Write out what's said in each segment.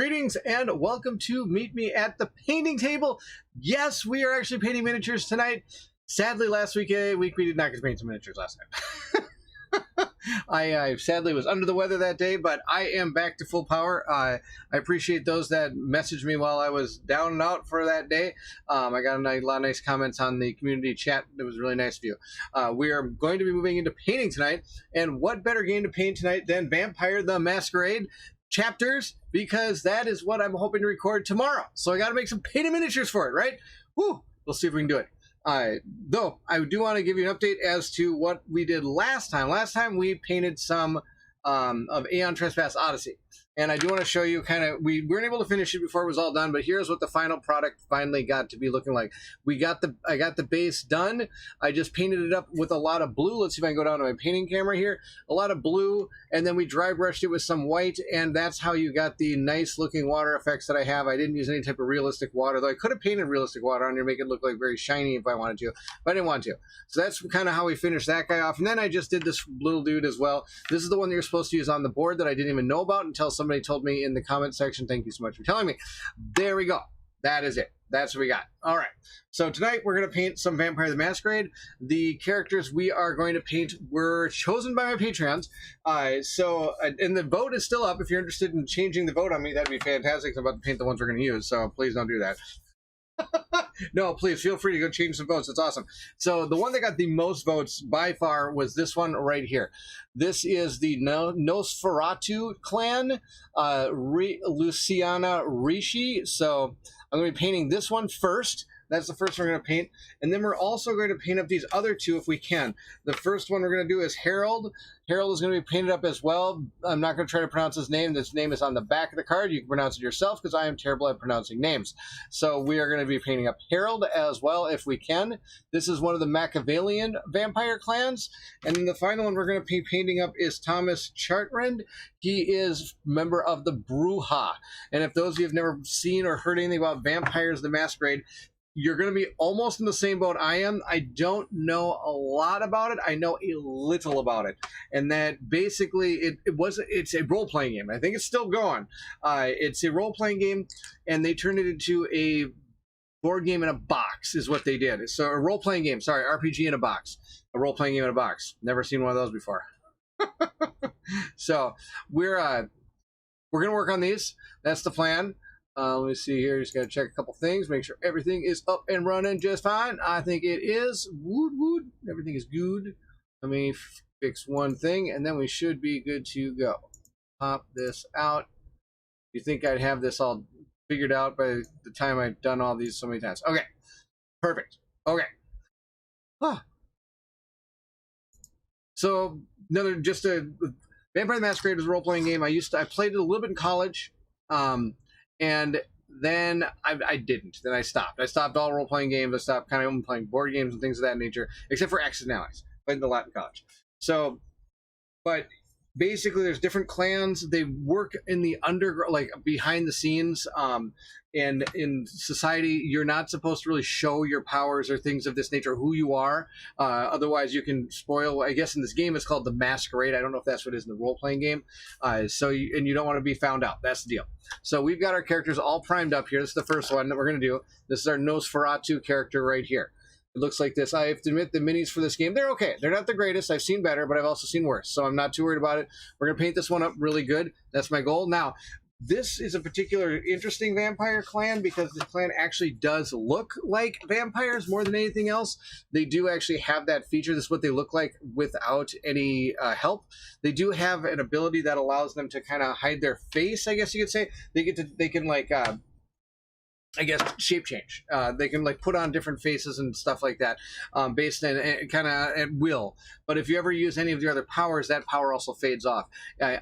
Greetings and welcome to Meet Me at the Painting Table. Yes, we are actually painting miniatures tonight. Sadly, last week we did not get to paint some miniatures last time. I sadly was under the weather that day, but I am back to full power. I appreciate those that messaged me while I was down and out for that day. I got a lot of nice comments on the community chat. It was really nice of you. We are going to be moving into painting tonight, and what better game to paint tonight than Vampire the Masquerade chapters, because that is what I'm hoping to record tomorrow. So I got to make some painted miniatures for it, right? Woo! We'll see if we can do it. Though I do want to give you an update as to what we did last time. Last time we painted some of Aeon Trespass Odyssey. And I do want to show you we weren't able to finish it before it was all done, but here's what the final product finally got to be looking like. I got the base done. I just painted it up with a lot of blue. Let's see if I can go down to my painting camera here. A lot of blue, and then we dry brushed it with some white, and that's how you got the nice looking water effects that I have. I didn't use any type of realistic water, though I could have painted realistic water on here to make it look like very shiny if I wanted to, but I didn't want to. So that's kind of how we finished that guy off. And then I just did this little dude as well. This is the one that you're supposed to use on the board that I didn't even know about until somebody told me in the comment section. Thank you so much for telling me. There we go. That is it. That's what we got. All right. So tonight we're going to paint some Vampire the Masquerade. The characters we are going to paint were chosen by my Patreons. And the vote is still up. If you're interested in changing the vote on me, that'd be fantastic. I'm about to paint the ones we're going to use, so please don't do that. No, please feel free to go change some votes. It's awesome. So the one that got the most votes by far was this one right here. This is the Nosferatu clan, Luciana Rishi. So I'm going to be painting this one first. That's the first one we're going to paint. And then we're also going to paint up these other two if we can. The first one we're going to do is Harold. Harold is going to be painted up as well. I'm not going to try to pronounce his name. This name is on the back of the card. You can pronounce it yourself because I am terrible at pronouncing names. So we are going to be painting up Harold as well if we can. This is one of the Machiavellian vampire clans. And then the final one we're going to be painting up is Thomas Chartrand. He is a member of the Brujah. And if those of you have never seen or heard anything about Vampires the Masquerade, you're going to be almost in the same boat I am. I don't know a lot about it. I know a little about it. And that basically it's a role-playing game. I think it's still going. It's a role-playing game, and they turned it into a board game in a box is what they did. So a role-playing game. Sorry, RPG in a box. A role-playing game in a box. Never seen one of those before. So we're going to work on these. That's the plan. Let me see here. Just got to check a couple things. Make sure everything is up and running just fine. I think it is. Wood. Everything is good. Let me fix one thing, and then we should be good to go. Pop this out. You think I'd have this all figured out by the time I've done all these so many times? Okay. Perfect. Okay. So, Vampire the Masquerade was a role-playing game. I played it a little bit in college. And then I didn't. Then I stopped. I stopped all role-playing games. I stopped kind of playing board games and things of that nature, except for Axis and Allies. Played in the Latin college. So, but basically there's different clans. They work in the underground, like behind the scenes. And in society, you're not supposed to really show your powers or things of this nature, who you are. Otherwise, you can spoil. I guess in this game, it's called the Masquerade. I don't know if that's what it is in the role-playing game. And you don't want to be found out. That's the deal. So we've got our characters all primed up here. This is the first one that we're going to do. This is our Nosferatu character right here. It looks like this. I have to admit, the minis for this game, they're okay. They're not the greatest. I've seen better, but I've also seen worse. So I'm not too worried about it. We're going to paint this one up really good. That's my goal. Now, this is a particular interesting vampire clan because the clan actually does look like vampires more than anything else. They do actually have that feature. This is what they look like without any help. They do have an ability that allows them to kind of hide their face, I guess you could say. They can like I guess shape change. They can like put on different faces and stuff like that, based on kind of at will. But if you ever use any of the other powers, that power also fades off. I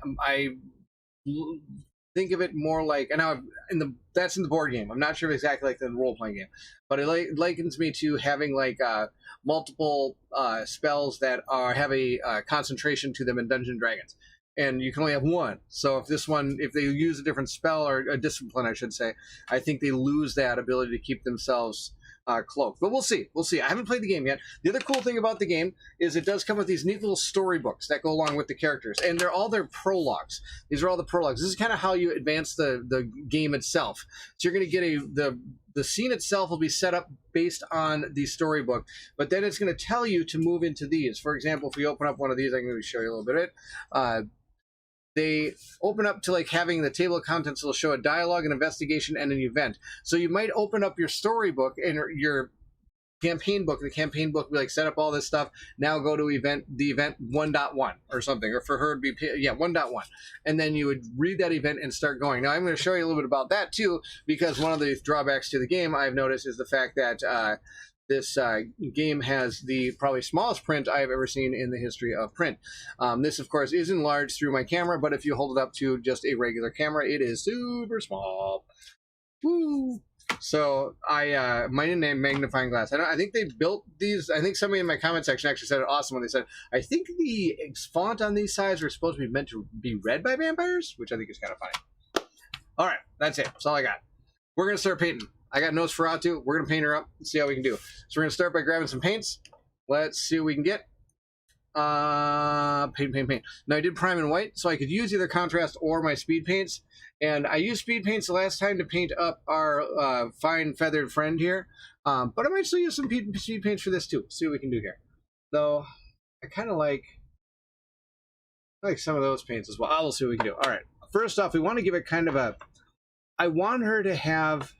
think of it more like, and now that's in the board game. I'm not sure exactly like the role-playing game, but it likens me to having like multiple spells that have a concentration to them in Dungeons and Dragons. And you can only have one. So if they use a different spell or a discipline, I should say, I think they lose that ability to keep themselves cloak. But we'll see. We'll see. I haven't played the game yet. The other cool thing about the game is it does come with these neat little storybooks that go along with the characters, and they're all their prologues. These are all the prologues. This is kind of how you advance the game itself. So you're going to get the scene itself will be set up based on the storybook, but then it's going to tell you to move into these. For example, if we open up one of these, I can show you a little bit of it. They open up to like having the table of contents will show a dialogue, an investigation, and an event. So you might open up your storybook and your campaign book. The campaign book will be like set up all this stuff. Now go to the event 1.1 or something, or for her to be 1.1, and then you would read that event and start going. Now I'm going to show you a little bit about that too, because one of the drawbacks to the game I've noticed is the fact that this game has the probably smallest print I've ever seen in the history of print. This, of course, is enlarged through my camera, but if you hold it up to just a regular camera, it is super small. Woo! So I might name magnifying glass. I think they built these. I think somebody in my comment section actually said it awesome when they said, I think the font on these sides are supposed to be meant to be read by vampires, which I think is kind of funny. All right, that's it. That's all I got. We're going to start painting. I got Nosferatu. We're going to paint her up and see how we can do. So we're going to start by grabbing some paints. Let's see what we can get. Paint. Now I did prime and white, so I could use either contrast or my speed paints. And I used speed paints the last time to paint up our fine feathered friend here. But I might still use some speed paints for this too. See what we can do here. Though I kind of like some of those paints as well. I'll see what we can do. All right. First off, we want to give it kind of a... I want her to have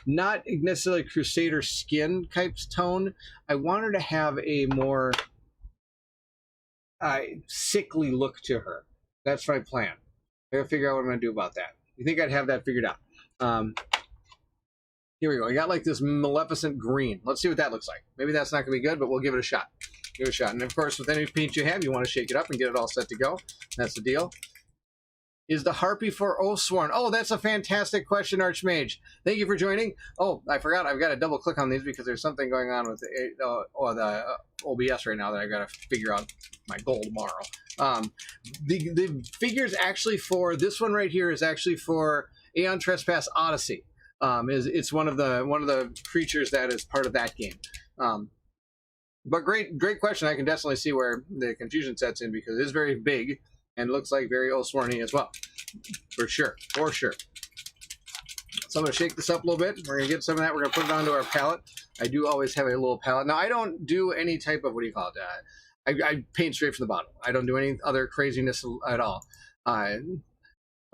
not necessarily Crusader skin type tone. I want her to have a more sickly look to her. That's my plan. I gotta figure out what I'm gonna do about that. You think I'd have that figured out? Here we go. I got like this maleficent green. Let's see what that looks like. Maybe that's not gonna be good, but we'll give it a shot. Give it a shot. And of course, with any paint you have, you want to shake it up and get it all set to go. That's the deal. Is the Harpy for Oathsworn? Oh, that's a fantastic question, Archmage. Thank you for joining. Oh, I forgot. I've got to double click on these because there's something going on with the OBS right now that I've got to figure out my goal tomorrow. The figures actually for this one right here is actually for Aeon Trespass Odyssey. It's one of the creatures that is part of that game. But great question. I can definitely see where the confusion sets in because it is very big. And looks like very Oathsworn-y as well. For sure. So I'm going to shake this up a little bit. We're going to get some of that. We're going to put it onto our palette. I do always have a little palette. Now, I don't do any type of, what do you call it? I paint straight from the bottom. I don't do any other craziness at all.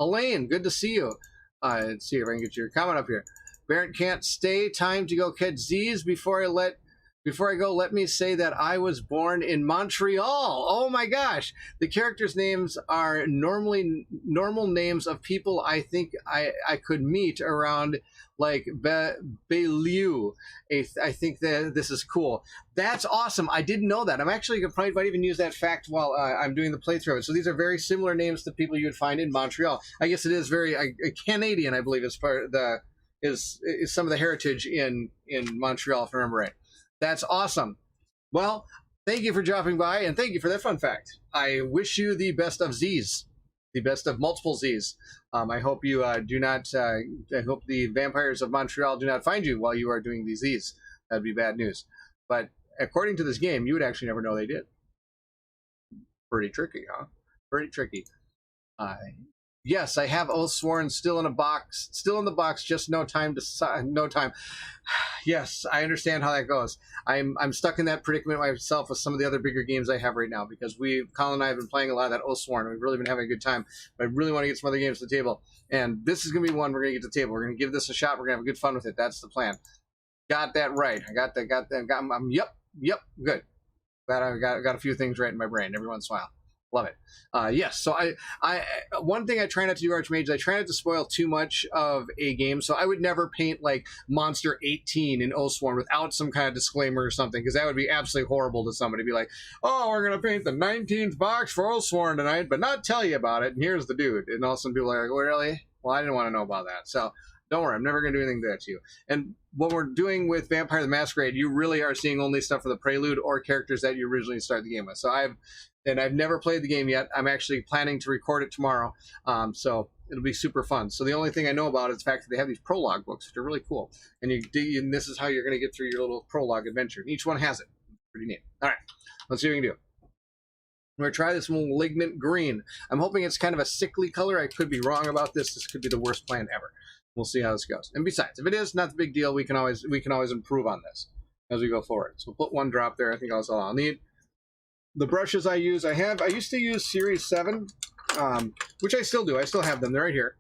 Elaine, good to see you. Let's see if I can get your comment up here. Barrett can't stay. Time to go catch Z's before I go, let me say that I was born in Montreal. Oh my gosh. The characters' names are normal names of people I think I could meet around like Beaulieu. I think that this is cool. That's awesome. I didn't know that. I'm actually going to probably might even use that fact while I'm doing the playthrough. So these are very similar names to people you would find in Montreal. I guess it is very Canadian, I believe, is part of the is some of the heritage in Montreal, if I remember right. That's awesome. Well, thank you for dropping by, and thank you for that fun fact. I wish you the best of Z's, the best of multiple Z's. I hope you do not, I hope the vampires of Montreal do not find you while you are doing these Z's. That'd be bad news. But according to this game, you would actually never know they did. Pretty tricky, huh? Pretty tricky. Yes, I have Oathsworn still in a box, just no time. Yes, I understand how that goes. I'm stuck in that predicament myself with some of the other bigger games I have right now because Colin and I have been playing a lot of that Oathsworn. We've really been having a good time. But I really want to get some other games to the table. And this is going to be one we're going to get to the table. We're going to give this a shot. We're going to have good fun with it. That's the plan. Got that right. I got that. Yep, good. Glad I got a few things right in my brain every once in a while. Love it. Yes. So I one thing I try not to do, Archmage, I try not to spoil too much of a game. So I would never paint like Monster 18 in Oathsworn without some kind of disclaimer or something, because that would be absolutely horrible to somebody. Be like, oh, we're going to paint the 19th box for Oathsworn tonight, but not tell you about it. And here's the dude. And all of a sudden people are like, oh, really? Well, I didn't want to know about that. So don't worry. I'm never going to do anything to that to you. And what we're doing with Vampire the Masquerade, you really are seeing only stuff for the prelude or characters that you originally started the game with. So I've never played the game yet. I'm actually planning to record it tomorrow. So It'll be super fun. So the only thing I know about is the fact that they have these prologue books, which are really cool. And and this is how you're going to get through your little prologue adventure. And each one has it. Pretty neat. All right, let's see what we can do. I'm going to try this malignant green. I'm hoping it's kind of a sickly color. I could be wrong about this. This could be the worst plan ever. We'll see how this goes. And besides, if it is, not the big deal. We can always improve on this as we go forward. So we'll put one drop there. I think that's all I'll need. The brushes I use, I used to use Series 7, which I still do. I still have them. They're right here.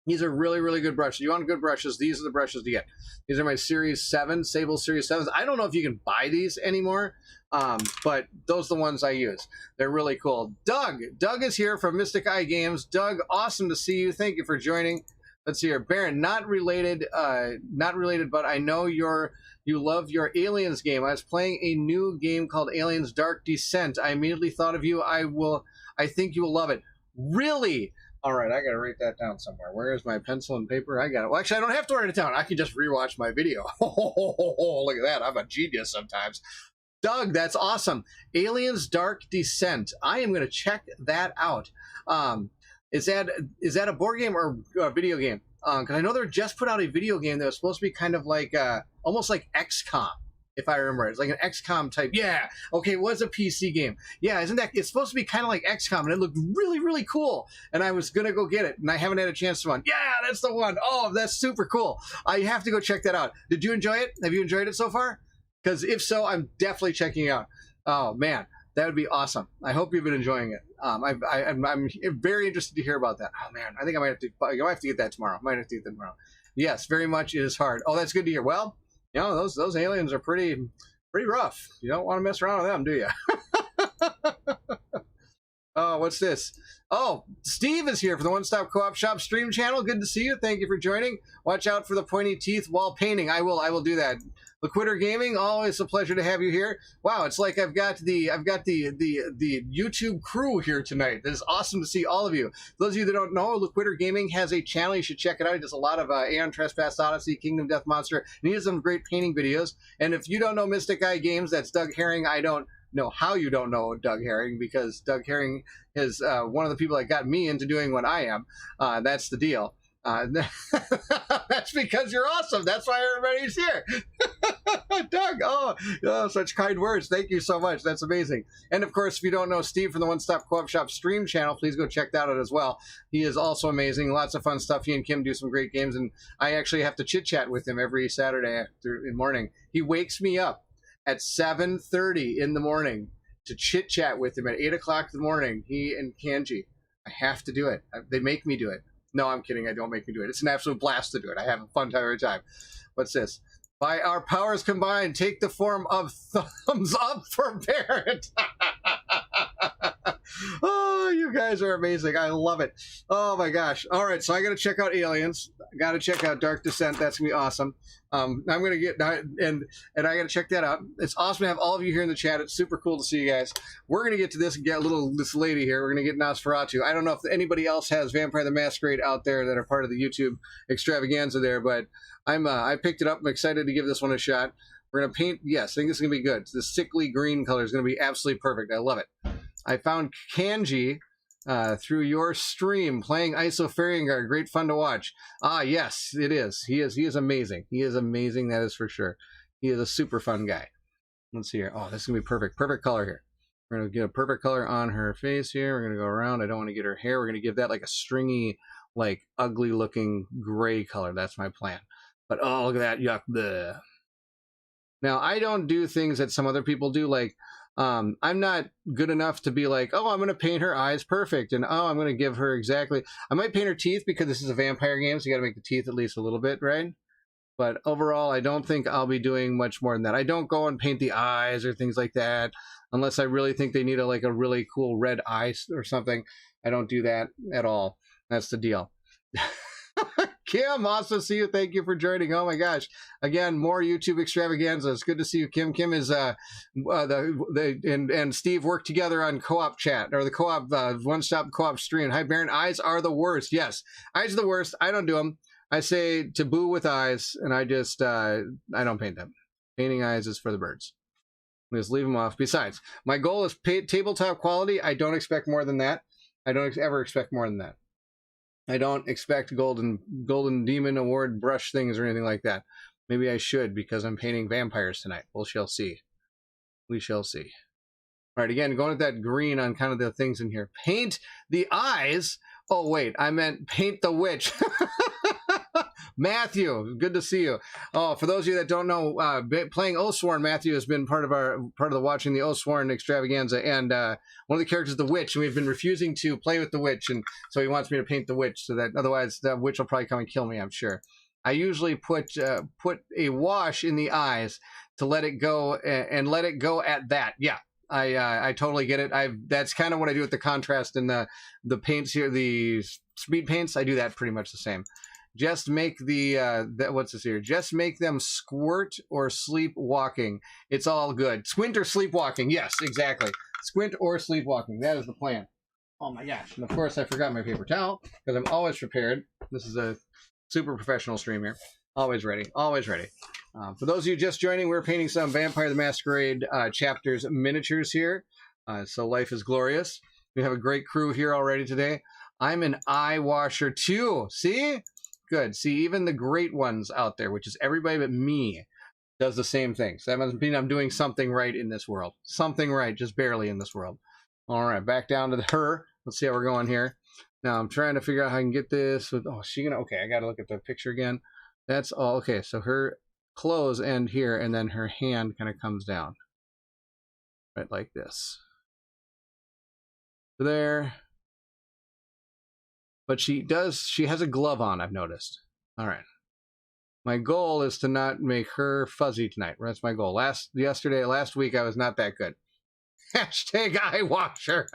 These are really, really good brushes. You want good brushes, these are the brushes to get. These are my Series 7, Sable Series 7s. I don't know if you can buy these anymore, but those are the ones I use. They're really cool. Doug is here from Mystic Eye Games. Doug, awesome to see you. Thank you for joining. Let's see here. Baron, not related, but I know you love your Aliens game. I was playing a new game called Aliens Dark Descent. I immediately thought of you. I think you will love it. Really? All right, I got to write that down somewhere. Where is my pencil and paper? I got it. Well, actually, I don't have to write it down. I can just rewatch my video. Look at that. I'm a genius sometimes. Doug, that's awesome. Aliens Dark Descent. I am going to check that out. Is that a board game or a video game? Because I know they just put out a video game that was supposed to be kind of like almost like XCOM, if I remember. It's like an XCOM type. Yeah. Okay, it was a PC game. Yeah, it's supposed to be kind of like XCOM, and it looked really, really cool. And I was gonna go get it, and I haven't had a chance to run. Yeah, that's the one. Oh, that's super cool. I have to go check that out. Did you enjoy it? Have you enjoyed it so far? Because if so, I'm definitely checking it out. Oh man, that would be awesome. I hope you've been enjoying it. I'm very interested to hear about that. Oh man, I think I might have to get that tomorrow. Yes, very much. It is hard. Oh, that's good to hear. Well, you know, those aliens are pretty rough. You don't want to mess around with them, do you? Oh, what's this? Oh, Steve is here for the One Stop Co-op Shop stream channel. Good to see you. Thank you for joining. Watch out for the pointy teeth while painting. I will do that. Loquitur Gaming, always a pleasure to have you here. Wow, it's like I've got the YouTube crew here tonight. It is awesome to see all of you. For those of you that don't know, Loquitur Gaming has a channel. You should check it out. He does a lot of Aeon Trespass Odyssey, Kingdom Death Monster, and he does some great painting videos. And if you don't know Mystic Eye Games, that's Doug Herring. I don't know how you don't know Doug Herring, because Doug Herring is one of the people that got me into doing what I am. That's the deal. That's because you're awesome. That's why everybody's here. Doug, oh, such kind words. Thank you so much. That's amazing. And of course, if you don't know Steve from the One Stop Co-op Shop stream channel, please go check that out as well. He is also amazing. Lots of fun stuff. He and Kim do some great games, and I actually have to chit chat with him every Saturday in the morning. He wakes me up at 7:30 in the morning to chit chat with him at 8 o'clock in the morning. He and Canje. I have to do it. They make me do it. No, I'm kidding. I don't make me do it. It's an absolute blast to do it. I have a fun time every time. What's this? By our powers combined, take the form of thumbs up for Barrett. Oh, you guys are amazing. I love it. Oh my gosh. All right, so I got to check out Aliens. I got to check out Dark Descent. That's gonna be awesome. I'm gonna get and I got to check that out. It's awesome to have all of you here in the chat. It's super cool to see you guys. We're gonna get to this and get this lady here. We're gonna get Nosferatu. I don't know if anybody else has Vampire the Masquerade out there that are part of the YouTube extravaganza there, but I picked it up. I'm excited to give this one a shot. We're gonna paint. Yes, I think this is gonna be good. The sickly green color is gonna be absolutely perfect. I love it. I found Canje through your stream playing ISO Fairying Guard. Great fun to watch. Ah, yes, it is. He is amazing. He is amazing. That is for sure. He is a super fun guy. Let's see here. Oh, this is gonna be perfect. Perfect color here. We're gonna get a perfect color on her face here. We're gonna go around. I don't want to get her hair. We're gonna give that like a stringy, like ugly looking gray color. That's my plan. But oh, look at that. Yuck. Bleh. Now, I don't do things that some other people do. Like, I'm not good enough to be like, oh, I'm going to paint her eyes perfect. And, oh, I'm going to give her exactly. I might paint her teeth because this is a vampire game. So you got to make the teeth at least a little bit, right? But overall, I don't think I'll be doing much more than that. I don't go and paint the eyes or things like that unless I really think they need a really cool red eye or something. I don't do that at all. That's the deal. Kim, awesome to see you. Thank you for joining. Oh my gosh. Again, more YouTube extravaganza. It's good to see you, Kim. Kim is and Steve work together on co-op chat, or the co-op one-stop co-op stream. Hi, Baron. Eyes are the worst. Yes, eyes are the worst. I don't do them. I say taboo with eyes, and I just I don't paint them. Painting eyes is for the birds. Just leave them off. Besides, my goal is tabletop quality. I don't expect more than that. I don't ever expect more than that. I don't expect golden demon award brush things or anything like that. Maybe I should because I'm painting vampires tonight. We shall see. We shall see. All right, again, going with that green on kind of the things in here. Paint the eyes. Oh, wait, I meant paint the witch. Matthew, good to see you. Oh, for those of you that don't know, playing Oathsworn, Matthew has been part of the watching the Oathsworn extravaganza, and one of the characters is the witch, and we've been refusing to play with the witch, and so he wants me to paint the witch, so that otherwise the witch will probably come and kill me, I'm sure. I usually put a wash in the eyes to let it go and let it go at that. Yeah. I totally get it. That's kind of what I do with the contrast and the paints here, the speed paints. I do that pretty much the same. Just make what's this here? Just make them squirt or sleepwalking. It's all good. Squint or sleepwalking. Yes, exactly. Squint or sleepwalking. That is the plan. Oh my gosh. And of course I forgot my paper towel because I'm always prepared. This is a super professional stream here. Always ready. Always ready. For those of you just joining, we're painting some Vampire the Masquerade chapters miniatures here. So life is glorious. We have a great crew here already today. I'm an eye washer too. See? Good. See, even the great ones out there, which is everybody but me, does the same thing. So that must mean I'm doing something right in this world. Something right, just barely in this world. All right, back down to her. Let's see how we're going here. Now I'm trying to figure out how I can get this with, oh, she gonna, okay, I got to look at the picture again. That's all. Okay, so her clothes end here, and then her hand kind of comes down. Right, like this. There. But she has a glove on, I've noticed. All right. My goal is to not make her fuzzy tonight. That's my goal. Last week, I was not that good. Hashtag eye washer.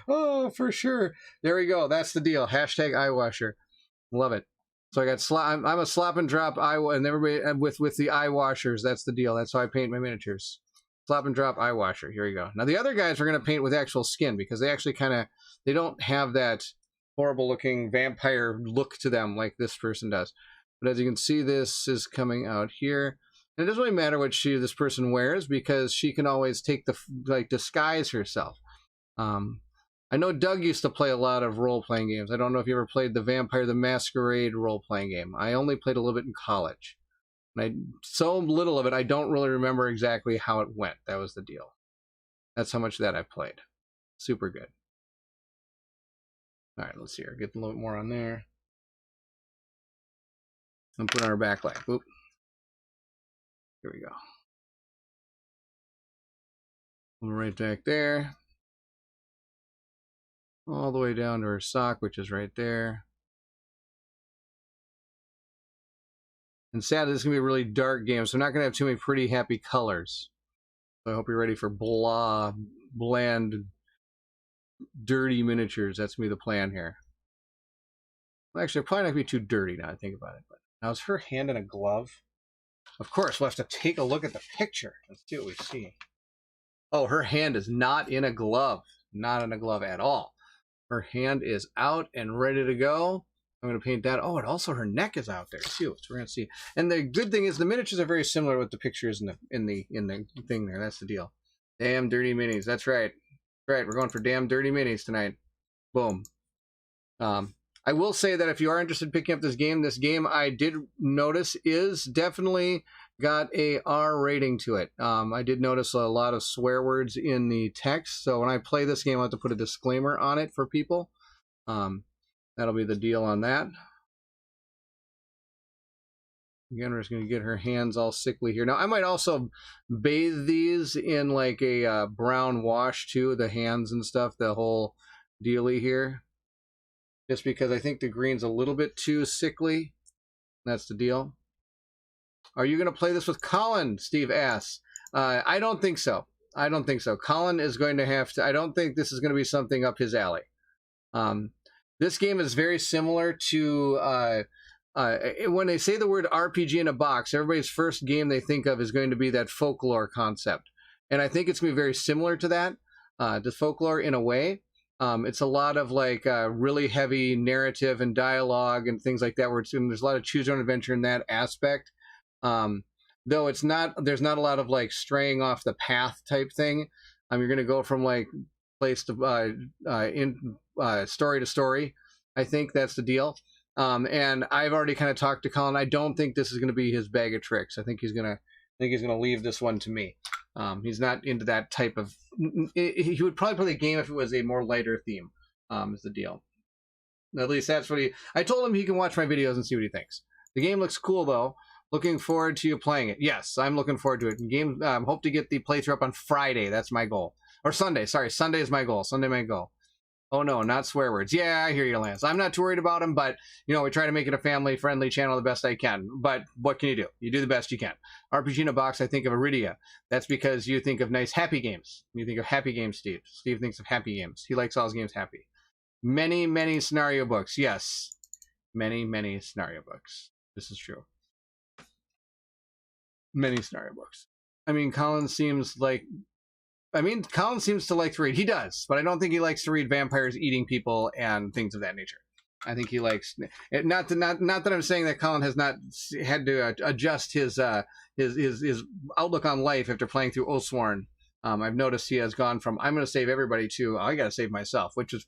Oh, for sure. There we go. That's the deal. Hashtag eye washer. Love it. So I got I'm a slop and drop eye, and everybody with the eye washers. That's the deal. That's how I paint my miniatures. Slop and drop eye washer. Here we go. Now the other guys are going to paint with actual skin because they actually they don't have that horrible looking vampire look to them like this person does. But as you can see, this is coming out here. And it doesn't really matter what this person wears because she can always take disguise herself. I know Doug used to play a lot of role-playing games. I don't know if you ever played the Vampire the Masquerade role-playing game. I only played a little bit in college. And so little of it, I don't really remember exactly how it went. That was the deal. That's how much of that I played. Super good. All right, let's see here. Get a little bit more on there. And put on our backlight. Oop. Here we go. Right back there. All the way down to her sock, which is right there. And sadly, this is going to be a really dark game, so I'm not going to have too many pretty, happy colors. So I hope you're ready for bland, dirty miniatures. That's going to be the plan here. Well, actually, they're probably not going to be too dirty now I think about it. But now, is her hand in a glove? Of course, we'll have to take a look at the picture. Let's see what we see. Oh, her hand is not in a glove. Not in a glove at all. Her hand is out and ready to go. I'm going to paint that. Oh, and also her neck is out there too. So we're going to see. And the good thing is the miniatures are very similar with the pictures in the thing there. That's the deal. Damn dirty minis. That's right. Right. We're going for damn dirty minis tonight. Boom. I will say that if you are interested in picking up this game I did notice is definitely got a R rating to it. I did notice a lot of swear words in the text, so when I play this game, I have to put a disclaimer on it for people. That'll be the deal on that. Again, we're just going to get her hands all sickly here. Now, I might also bathe these in like a brown wash too, the hands and stuff, the whole dealy here. Just because I think the green's a little bit too sickly. That's the deal. Are you going to play this with Colin? Steve asks. I don't think so. I don't think so. Colin is going to have to. I don't think this is going to be something up his alley. This game is very similar to when they say the word RPG in a box, everybody's first game they think of is going to be that folklore concept. And I think it's going to be very similar to that, to folklore in a way. It's a lot of like really heavy narrative and dialogue and things like that, where there's a lot of choose your own adventure in that aspect. Though there's not a lot of like straying off the path type thing. You're going to go from like place to story to story. I think that's the deal. And I've already kind of talked to Colin. I don't think this is going to be his bag of tricks. I think he's gonna leave this one to me. He's not into that type of. He would probably play the game if it was a more lighter theme. Is the deal. At least that's what he. I told him he can watch my videos and see what he thinks. The game looks cool though. Looking forward to you playing it. Yes, I'm looking forward to it. Game. Hope to get the playthrough up on Friday. That's my goal. Or Sunday. Sorry, Sunday is my goal. Sunday my goal. Oh no, not swear words. Yeah, I hear you, Lance. I'm not too worried about them, but you know, we try to make it a family-friendly channel the best I can. But what can you do? You do the best you can. RPG in a box, I think of Iridia. That's because you think of nice, happy games. You think of happy games, Steve. Steve thinks of happy games. He likes all his games happy. Many, many scenario books. Yes. Many, many scenario books. This is true. Many scenario books. I mean, Colin seems to like to read. He does, but I don't think he likes to read vampires eating people and things of that nature. I think he likes not that I'm saying that Colin has not had to adjust his outlook on life after playing through Oathsworn. I've noticed he has gone from I'm going to save everybody to I got to save myself, which is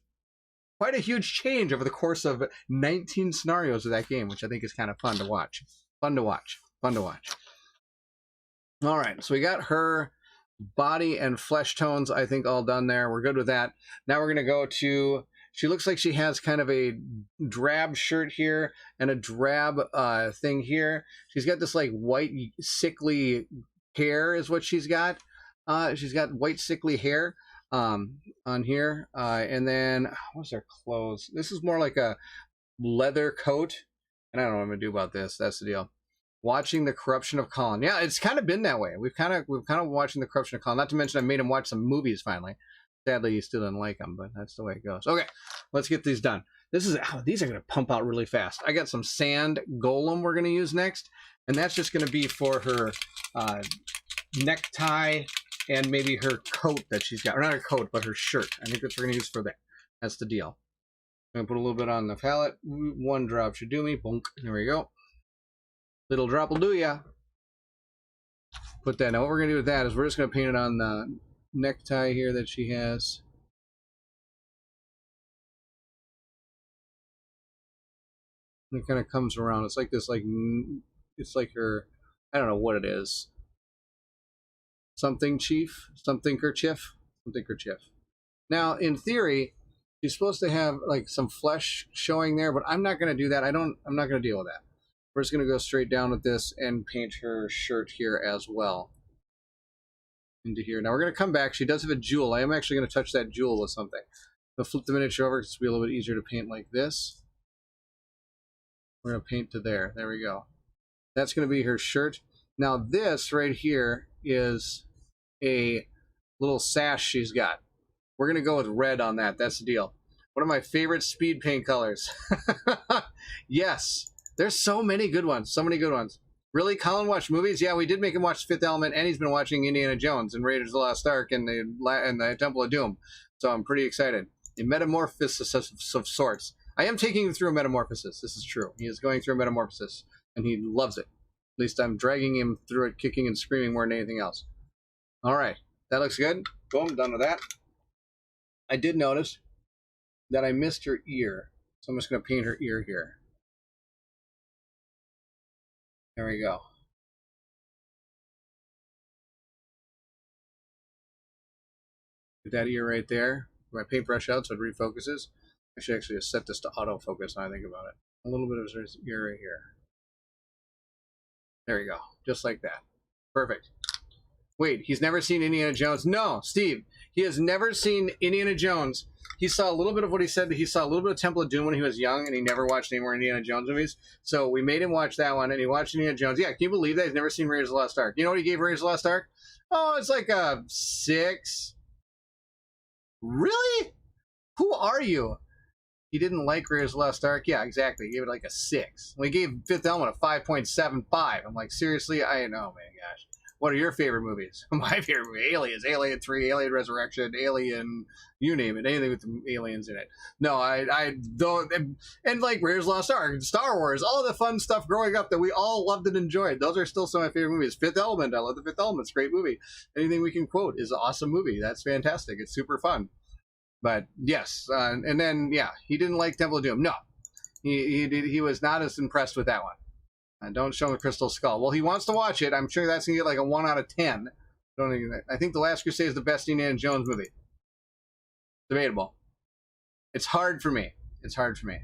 quite a huge change over the course of 19 scenarios of that game, which I think is kind of fun to watch. Fun to watch. All right, so we got her body and flesh tones, I think, all done there. We're good with that. Now we're going to go to, she looks like she has kind of a drab shirt here and a drab thing here. She's got this like white, sickly hair is what she's got. She's got white, sickly hair on here. And then, what's her clothes? This is more like a leather coat. And I don't know what I'm going to do about this. That's the deal. Watching the corruption of Colin. Yeah, it's kind of been that way. We've kind of watching the corruption of Colin. Not to mention I made him watch some movies finally. Sadly, he still didn't like them, but that's the way it goes. Okay, let's get these done. These are going to pump out really fast. I got some sand golem we're going to use next, and that's just going to be for her necktie and maybe her coat that she's got. Or not her coat, but her shirt. I think that's what we're going to use for that. That's the deal. I'm going to put a little bit on the palette. One drop should do me. Bonk. There we go. Little drop will do ya. Put that. Now what we're going to do with that is we're just going to paint it on the necktie here that she has. And it kind of comes around. It's like this, it's like her, I don't know what it is. Something chief? Something kerchief? Something kerchief. Now, in theory, she's supposed to have like some flesh showing there, but I'm not going to do that. I'm not going to deal with that. We're just going to go straight down with this and paint her shirt here as well. Into here. Now we're going to come back. She does have a jewel. I am actually going to touch that jewel with something. I'll flip the miniature over because it'll be a little bit easier to paint like this. We're going to paint to there. There we go. That's going to be her shirt. Now this right here is a little sash she's got. We're going to go with red on that. That's the deal. One of my favorite speed paint colors. Yes. There's so many good ones. So many good ones. Really? Colin watched movies? Yeah, we did make him watch Fifth Element, and he's been watching Indiana Jones and Raiders of the Lost Ark and the Temple of Doom. So I'm pretty excited. A metamorphosis of sorts. I am taking him through a metamorphosis. This is true. He is going through a metamorphosis, and he loves it. At least I'm dragging him through it, kicking and screaming more than anything else. All right. That looks good. Boom. Done with that. I did notice that I missed her ear. So I'm just going to paint her ear here. There we go. Get that ear right there. My paintbrush out so it refocuses. I should actually just set this to autofocus now I think about it. A little bit of his ear right here. There you go. Just like that. Perfect. Wait, he's never seen Indiana Jones? No, Steve. He has never seen Indiana Jones. He saw a little bit of what he said. He saw a little bit of Temple of Doom when he was young, and he never watched any more Indiana Jones movies. So we made him watch that one, and he watched Indiana Jones. Yeah, can you believe that? He's never seen Raiders of the Lost Ark. You know what he gave Raiders of the Lost Ark? Oh, it's like a 6. Really? Who are you? He didn't like Raiders of the Lost Ark? Yeah, exactly. He gave it like a 6. We gave Fifth Element a 5.75. I'm like, seriously? I know, man, gosh. What are your favorite movies? My favorite movie, Aliens, Alien 3, Alien Resurrection, Alien, you name it, anything with aliens in it. No, I don't, and like Raiders of the Lost Ark, Star Wars, all the fun stuff growing up that we all loved and enjoyed. Those are still some of my favorite movies. Fifth Element, I love the Fifth Element. It's a great movie. Anything we can quote is an awesome movie. That's fantastic. It's super fun. But yes, and then yeah, he didn't like Temple of Doom. No, he was not as impressed with that one. Don't show him the Crystal Skull. Well, he wants to watch it. I'm sure that's gonna get like a 1 out of 10. I think The Last Crusade is the best Indiana Jones movie. Debatable. It's hard for me. It's hard for me.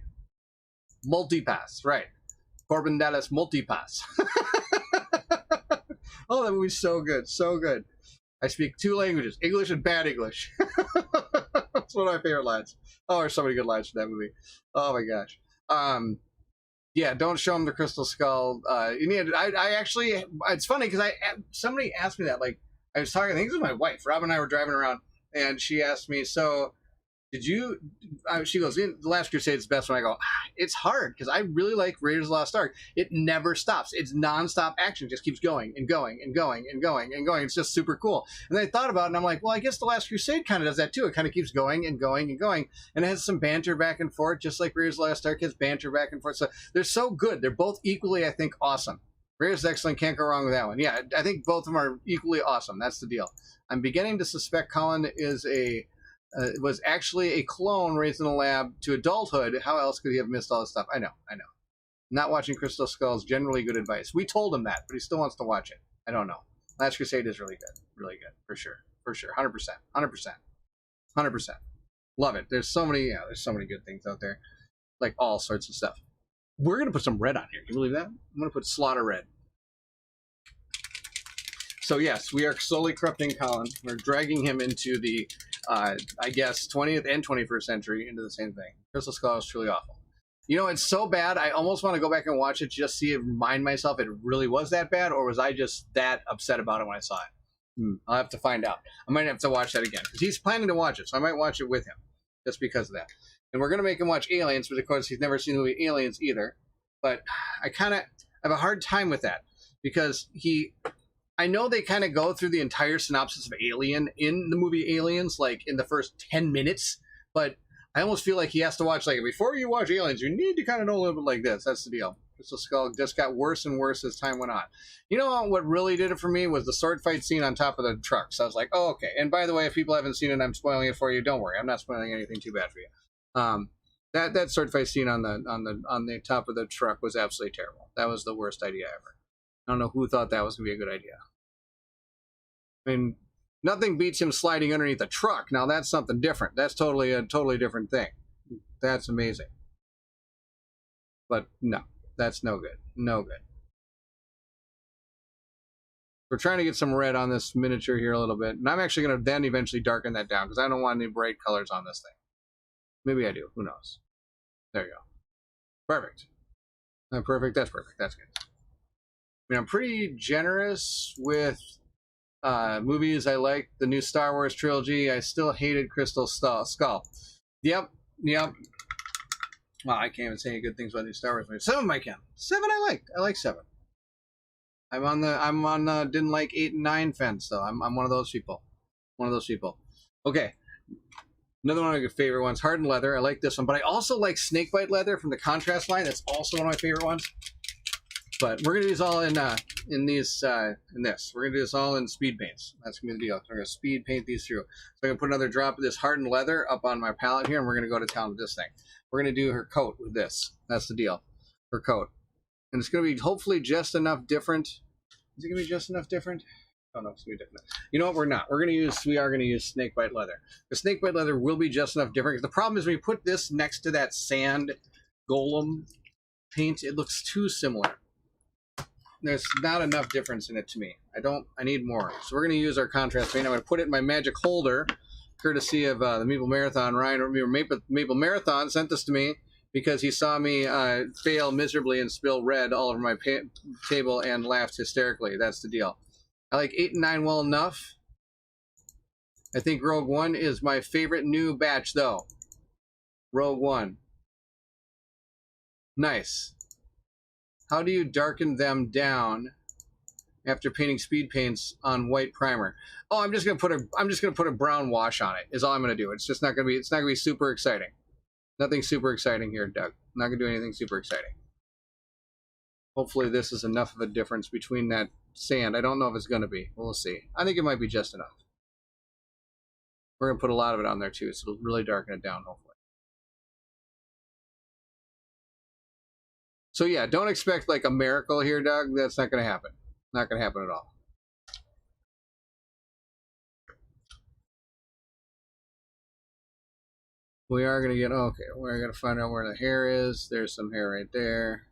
Multipass, right? Corbin Dallas Multipass. Oh, that movie's so good, so good. I speak 2 languages, English and bad English. That's one of my favorite lines. Oh, there's so many good lines from that movie. Oh my gosh. Yeah, don't show him the Crystal Skull. I actually, it's funny because somebody asked me that. Like, I was talking, I think it was my wife. Rob and I were driving around, and she asked me, so did you, she goes, The Last Crusade is the best one. I go, it's hard because I really like Raiders of the Lost Ark. It never stops. It's nonstop action. It just keeps going and going and going and going and going. It's just super cool. And then I thought about it and I'm like, well, I guess The Last Crusade kind of does that too. It kind of keeps going and going and going. And it has some banter back and forth, just like Raiders of the Lost Ark has banter back and forth. So they're so good. They're both equally, I think, awesome. Raiders is excellent. Can't go wrong with that one. Yeah, I think both of them are equally awesome. That's the deal. I'm beginning to suspect Colin is was actually a clone raised in a lab to adulthood. How else could he have missed all this stuff? I know. Not watching Crystal Skull is generally good advice. We told him that, but he still wants to watch it. I don't know. Last Crusade is really good, for sure, 100%. Love it. There's so many good things out there, like all sorts of stuff. We're gonna put some red on here. Can you believe that? I'm gonna put Slaughter Red. So yes, we are slowly corrupting Colin. We're dragging him into the, I guess, 20th and 21st century into the same thing. Crystal Skull is truly awful. You know, it's so bad, I almost want to go back and watch it just see it, remind myself it really was that bad, or was I just that upset about it when I saw it? I'll have to find out. I might have to watch that again, because he's planning to watch it, so I might watch it with him, just because of that. And we're going to make him watch Aliens, but of course he's never seen the movie Aliens either. But I kind of have a hard time with that, because I know they kind of go through the entire synopsis of Alien in the movie Aliens, like in the first 10 minutes, but I almost feel like he has to watch, like, before you watch Aliens, you need to kind of know a little bit like this. That's the deal. Crystal Skull just got worse and worse as time went on. You know what really did it for me was the sword fight scene on top of the truck. So I was like, oh, okay. And by the way, if people haven't seen it, I'm spoiling it for you. Don't worry, I'm not spoiling anything too bad for you. That sword fight scene on the top of the truck was absolutely terrible. That was the worst idea ever. I don't know who thought that was going to be a good idea. I mean, nothing beats him sliding underneath a truck. Now that's something different. That's totally different thing. That's amazing. But no, that's no good. No good. We're trying to get some red on this miniature here a little bit. And I'm actually going to then eventually darken that down because I don't want any bright colors on this thing. Maybe I do. Who knows? There you go. Perfect. Perfect. That's perfect. That's good. I mean, I'm pretty generous with movies. I like the new Star Wars trilogy. I still hated Crystal Skull. Yep. Well, I can't even say any good things about new Star Wars movies. 7 I can. 7 I liked. I like 7. I'm on the didn't like 8 and 9 fence though. I'm one of those people. Okay. Another one of my favorite ones, Hardened Leather. I like this one, but I also like Snakebite Leather from the Contrast line. That's also one of my favorite ones. But we're gonna do this all in this. We're gonna do this all in speed paints. That's gonna be the deal. We're gonna speed paint these through. So I'm gonna put another drop of this Hardened Leather up on my palette here, and we're gonna go to town with this thing. We're gonna do her coat with this. That's the deal. Her coat, and it's gonna be hopefully just enough different. Is it gonna be just enough different? Oh no, it's gonna be different. You know what? We're not. We are gonna use Snakebite Leather. The Snakebite Leather will be just enough different. Because the problem is when you put this next to that sand golem paint, it looks too similar. There's not enough difference in it to me. I need more. So we're going to use our contrast paint. I'm going to put it in my magic holder, courtesy of the Maple Marathon. Ryan, Maple Marathon sent this to me because he saw me fail miserably and spill red all over my table and laughed hysterically. That's the deal. I like 8 and 9 well enough. I think Rogue One is my favorite new batch, though. Rogue One. Nice. How do you darken them down after painting speed paints on white primer? Oh, I'm just gonna put a brown wash on it. Is all I'm gonna do. It's just not gonna be super exciting. Nothing super exciting here, Doug. I'm not gonna do anything super exciting. Hopefully this is enough of a difference between that sand. I don't know if it's gonna be. We'll see. I think it might be just enough. We're going to put a lot of it on there too, so it'll really darken it down, hopefully. So yeah, don't expect like a miracle here, Doug. That's not going to happen. Not going to happen at all. We are going to get, okay, we're going to find out where the hair is. There's some hair right there.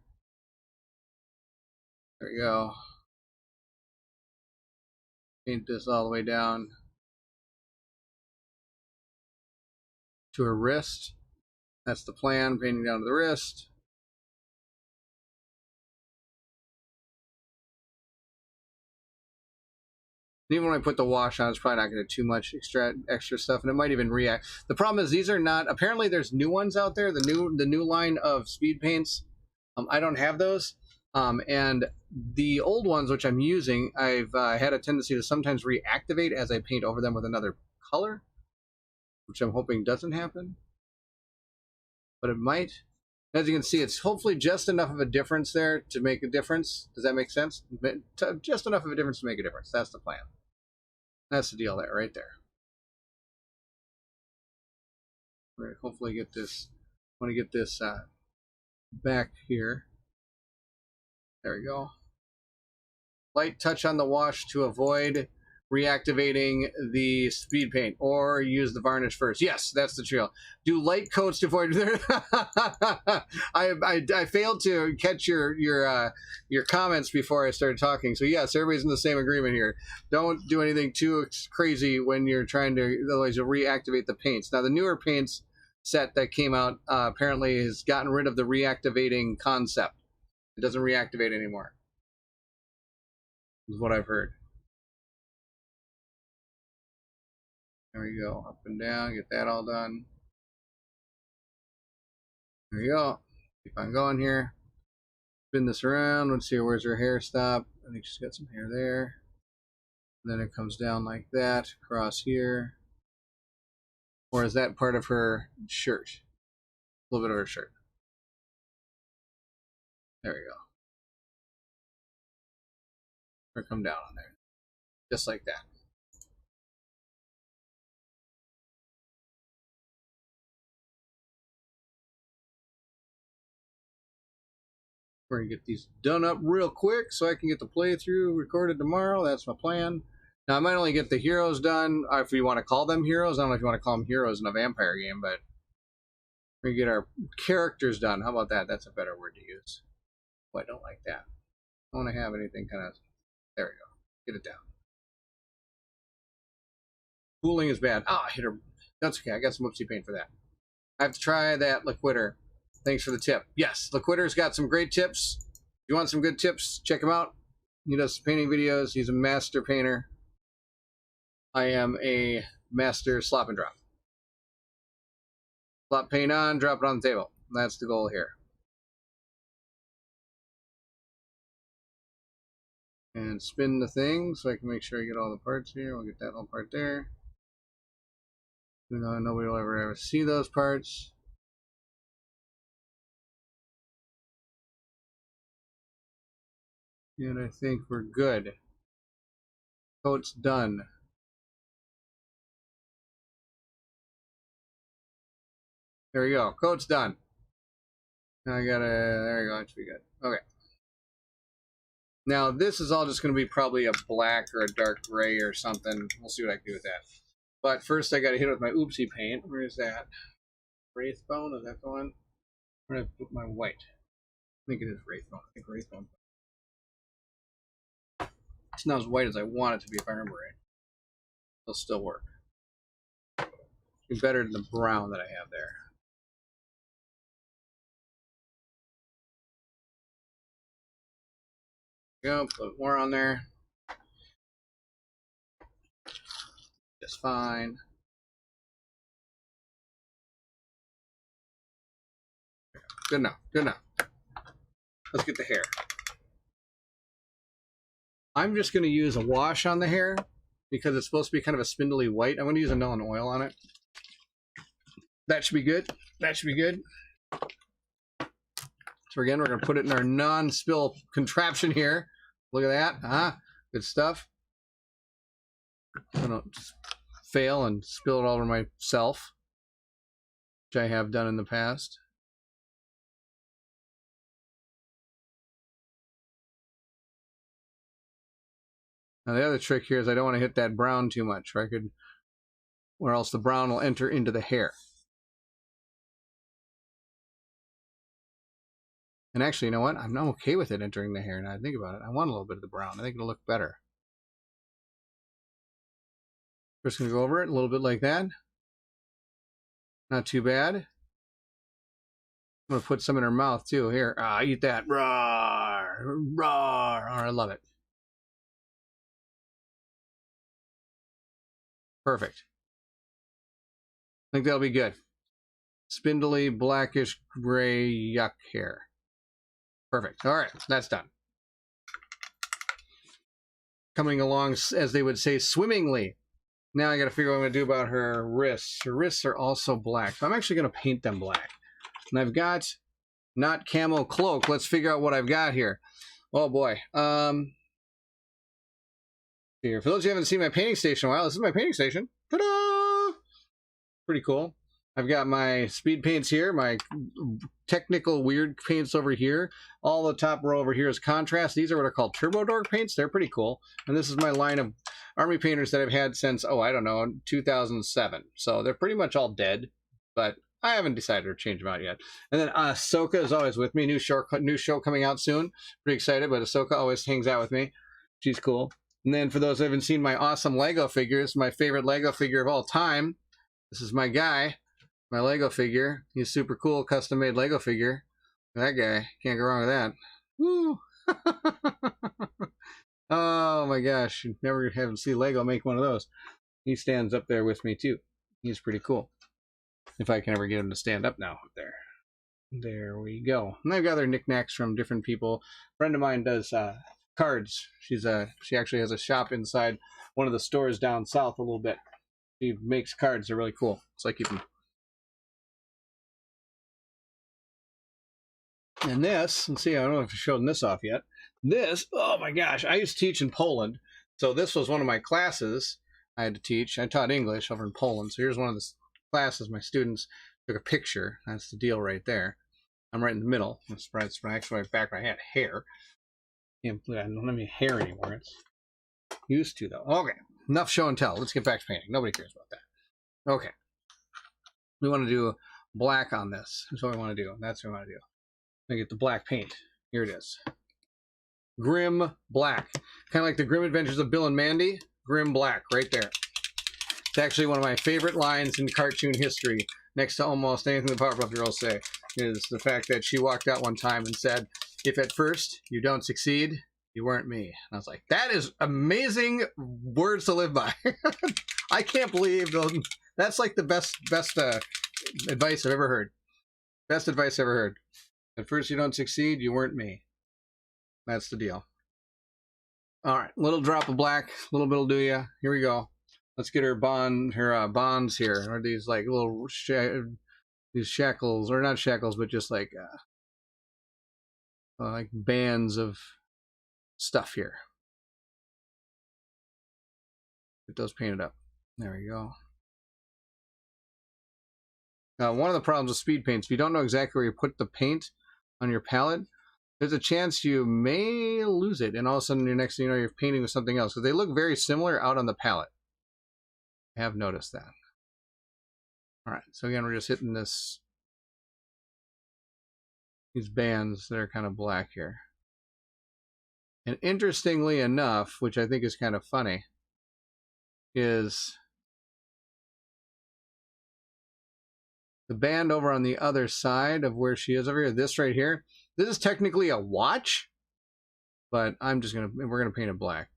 There we go. Paint this all the way down to her wrist. That's the plan, painting down to the wrist. And even when I put the wash on, it's probably not going to do too much extra stuff, and it might even react. The problem is these are not. Apparently, there's new ones out there. The new line of speed paints. I don't have those, and the old ones, which I'm using, I've had a tendency to sometimes reactivate as I paint over them with another color, which I'm hoping doesn't happen, but it might. As you can see, it's hopefully just enough of a difference there to make a difference. Does that make sense? Just enough of a difference to make a difference. That's the plan. That's the deal there, right there. We're going to hopefully get this, I want to get this back here. There we go. Light touch on the wash to avoid reactivating the speed paint, or use the varnish first. Yes, that's the trail. Do light coats to avoid. I failed to catch your comments before I started talking. So yes, everybody's in the same agreement here. Don't do anything too crazy when you're trying to, otherwise you'll reactivate the paints. Now the newer paints set that came out apparently has gotten rid of the reactivating concept. It doesn't reactivate anymore, is what I've heard. There we go, up and down, get that all done. There we go. Keep on going here. Spin this around. Let's see, where's her hair stop? I think she's got some hair there. And then it comes down like that, across here. Or is that part of her shirt? A little bit of her shirt. There we go. Or come down on there. Just like that. We're going to get these done up real quick so I can get the playthrough recorded tomorrow. That's my plan. Now, I might only get the heroes done, if we want to call them heroes. I don't know if you want to call them heroes in a vampire game, but we're going to get our characters done. How about that? That's a better word to use. Oh, I don't like that. I don't want to have anything kind of... There we go. Get it down. Cooling is bad. Ah, I hit her. That's okay. I got some whoopsie paint for that. I have to try that Loquitur. Thanks for the tip. Yes, Loquitur's got some great tips. If you want some good tips, check him out. He does painting videos. He's a master painter. I am a master slop and drop. Slop paint on, drop it on the table. That's the goal here. And spin the thing so I can make sure I get all the parts here. We'll get that whole part there. Nobody will ever see those parts. And I think we're good. Coat's done. There we go. Coat's done. Now I gotta, there we go. That should be good. Okay. Now this is all just going to be probably a black or a dark gray or something. We'll see what I can do with that. But first I got to hit it with my oopsie paint. Where is that? Wraithbone? Is that the one? I'm going to put my white. I think it is Wraithbone. I think Wraithbone. It's not as white as I want it to be if I remember right. It'll still work. It's better than the brown that I have there. Go, put more on there. Just fine. Good enough. Good enough. Let's get the hair. I'm just going to use a wash on the hair because it's supposed to be kind of a spindly white. I'm going to use a Melon oil on it. That should be good. That should be good. So again, we're going to put it in our non-spill contraption here. Look at that. Good stuff. I'm going to fail and spill it all over myself, which I have done in the past. Now the other trick here is I don't want to hit that brown too much, or else the brown will enter into the hair. And actually, you know what? I'm okay with it entering the hair now I think about it. I want a little bit of the brown. I think it'll look better. Just going to go over it a little bit like that. Not too bad. I'm going to put some in her mouth too. Here, eat that. Roar, roar. Oh, I love it. Perfect. I think that'll be good. Spindly, blackish, gray, yuck hair. Perfect. All right, that's done. Coming along, as they would say, swimmingly. Now I got to figure out what I'm going to do about her wrists. Her wrists are also black, so I'm actually going to paint them black. And I've got not camo cloak. Let's figure out what I've got here. Oh boy. Here, for those who haven't seen my painting station in a while, this is my painting station. Ta-da! Pretty cool. I've got my speed paints here, my technical weird paints over here. All the top row over here is contrast. These are what are called turbo dork paints. They're pretty cool. And this is my line of army painters that I've had since, I don't know, 2007. So they're pretty much all dead, but I haven't decided to change them out yet. And then Ahsoka is always with me. New show coming out soon. Pretty excited, but Ahsoka always hangs out with me. She's cool. And then for those who haven't seen my awesome Lego figures, my favorite Lego figure of all time, this is my guy. My Lego figure. He's super cool, custom-made Lego figure. That guy. Can't go wrong with that. Woo! Oh my gosh. You never haven't seen Lego make one of those. He stands up there with me too. He's pretty cool. If I can ever get him to stand up now. Up there. There we go. And I've got other knickknacks from different people. A friend of mine does cards. She actually has a shop inside one of the stores down south a little bit. She makes cards. They're really cool. So I keep them. And this, let's see, I don't know if I've shown this off yet. This, oh my gosh, I used to teach in Poland. So this was one of my classes I had to teach. I taught English over in Poland. So here's one of the classes my students took a picture. That's the deal right there. I'm right in the middle. That's actually my back. I had hair. I don't have any hair anymore. It's used to, though. Okay, enough show and tell. Let's get back to painting. Nobody cares about that. Okay. We want to do black on this. That's what we want to do. That's what we want to do. I get the black paint. Here it is. Grim Black. Kind of like the Grim Adventures of Bill and Mandy. Grim Black, right there. It's actually one of my favorite lines in cartoon history, next to almost anything the Powerpuff Girls say, is the fact that she walked out one time and said, "If at first you don't succeed, you weren't me." And I was like, that is amazing words to live by. I can't believe those. That's like the best advice I've ever heard. Best advice I've ever heard. At first you don't succeed, you weren't me. That's the deal. All right, little drop of black, little bit will do ya. Here we go. Let's get her bonds here, or these like little these shackles, or not shackles, but just like bands of stuff here. Get those painted up. There we go. Now, one of the problems with speed paints, if you don't know exactly where you put the paint on your palette, there's a chance you may lose it, and all of a sudden, your next thing you know, you're painting with something else. Because they look very similar out on the palette. I have noticed that. All right, so again, we're just hitting these bands that are kind of black here. And interestingly enough, which I think is kind of funny, is the band over on the other side of where she is over here, this right here. This is technically a watch, but we're gonna paint it black.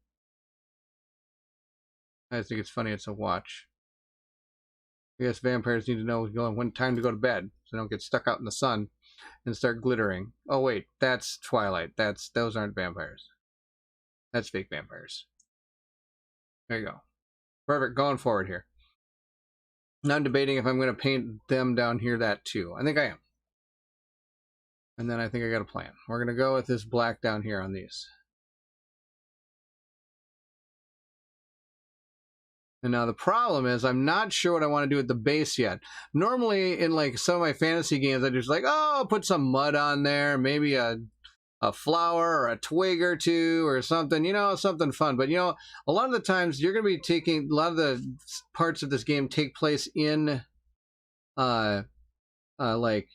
I think it's funny it's a watch. I guess vampires need to know when time to go to bed, so they don't get stuck out in the sun and start glittering. Oh wait, that's Twilight. Those aren't vampires. That's fake vampires. There you go. Perfect, going forward here. Now I'm debating if I'm going to paint them down here that too. I think I am. And then I think I got a plan. We're going to go with this black down here on these. And now the problem is I'm not sure what I want to do with the base yet. Normally in like some of my fantasy games, I just like, oh, I'll put some mud on there, maybe a flower or a twig or two or something, you know, something fun. But, you know, a lot of the times you're going to be taking, a lot of the parts of this game take place in, like,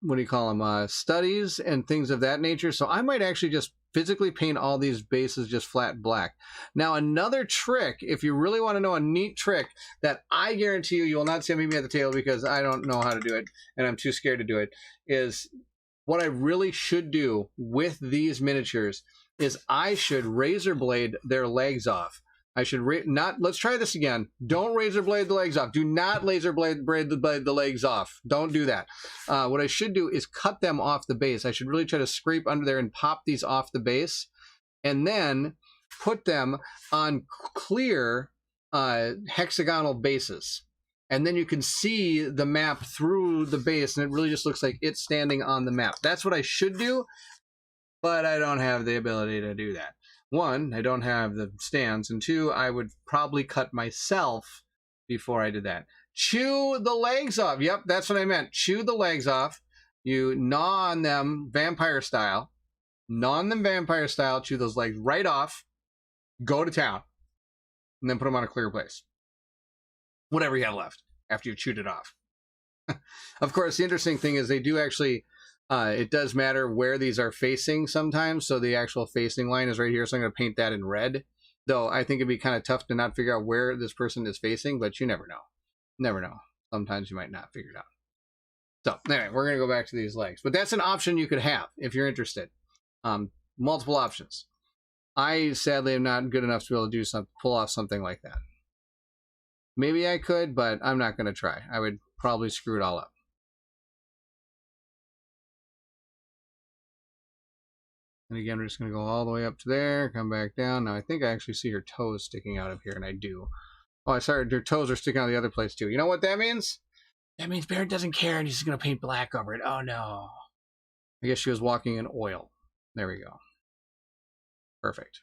what do you call them, studies and things of that nature. So I might actually just physically paint all these bases just flat black. Now, another trick, if you really want to know a neat trick that I guarantee you will not see me at the table because I don't know how to do it and I'm too scared to do it, is what I really should do with these miniatures is I should razor blade their legs off. I should let's try this again. Don't razor blade the legs off. Do not laser blade the legs off. Don't do that. What I should do is cut them off the base. I should really try to scrape under there and pop these off the base and then put them on clear hexagonal bases. And then you can see the map through the base and it really just looks like it's standing on the map. That's what I should do, but I don't have the ability to do that. One, I don't have the stands, and two, I would probably cut myself before I did that. Chew the legs off. Yep, that's what I meant. Chew the legs off. You gnaw on them vampire style. Gnaw on them vampire style. Chew those legs right off. Go to town. And then put them on a clear place. Whatever you have left after you've chewed it off. Of course, the interesting thing is they do actually... it does matter where these are facing sometimes, so the actual facing line is right here, so I'm going to paint that in red. Though I think it'd be kind of tough to not figure out where this person is facing, but you never know. Never know. Sometimes you might not figure it out. So, anyway, we're going to go back to these legs. But that's an option you could have if you're interested. Multiple options. I, sadly, am not good enough to be able to do pull off something like that. Maybe I could, but I'm not going to try. I would probably screw it all up. And again, we're just going to go all the way up to there, come back down. Now, I think I actually see her toes sticking out of here, and I do. Oh, I saw her toes are sticking out of the other place, too. You know what that means? That means Barrett doesn't care, and he's just going to paint black over it. Oh, no. I guess she was walking in oil. There we go. Perfect.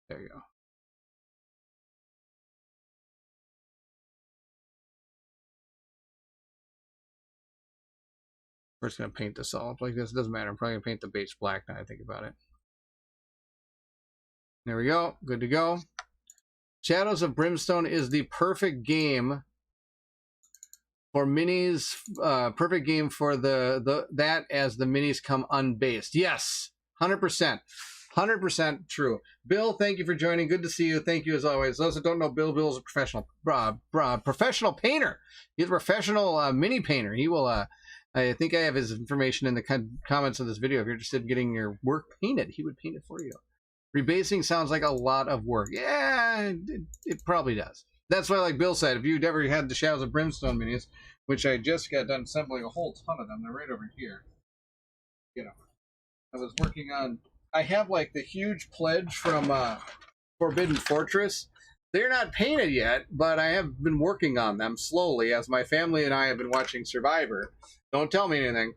There you go. We're just going to paint this all up like this. It doesn't matter. I'm probably going to paint the base black now I think about it. There we go. Good to go. Shadows of Brimstone is the perfect game for minis. Perfect game for that as the minis come unbased. Yes, 100%. 100% true. Bill, thank you for joining. Good to see you. Thank you as always. Those that don't know, Bill is a professional painter. He's a professional mini painter. He will... I think I have his information in the comments of this video. If you're interested in getting your work painted, he would paint it for you. Rebasing sounds like a lot of work. Yeah, it probably does. That's why, like Bill said, if you'd ever had the Shadows of Brimstone minis, which I just got done assembling a whole ton of them, they're right over here. You know, I was working on... I have, like, the huge pledge from Forbidden Fortress. They're not painted yet, but I have been working on them slowly as my family and I have been watching Survivor. Don't tell me anything.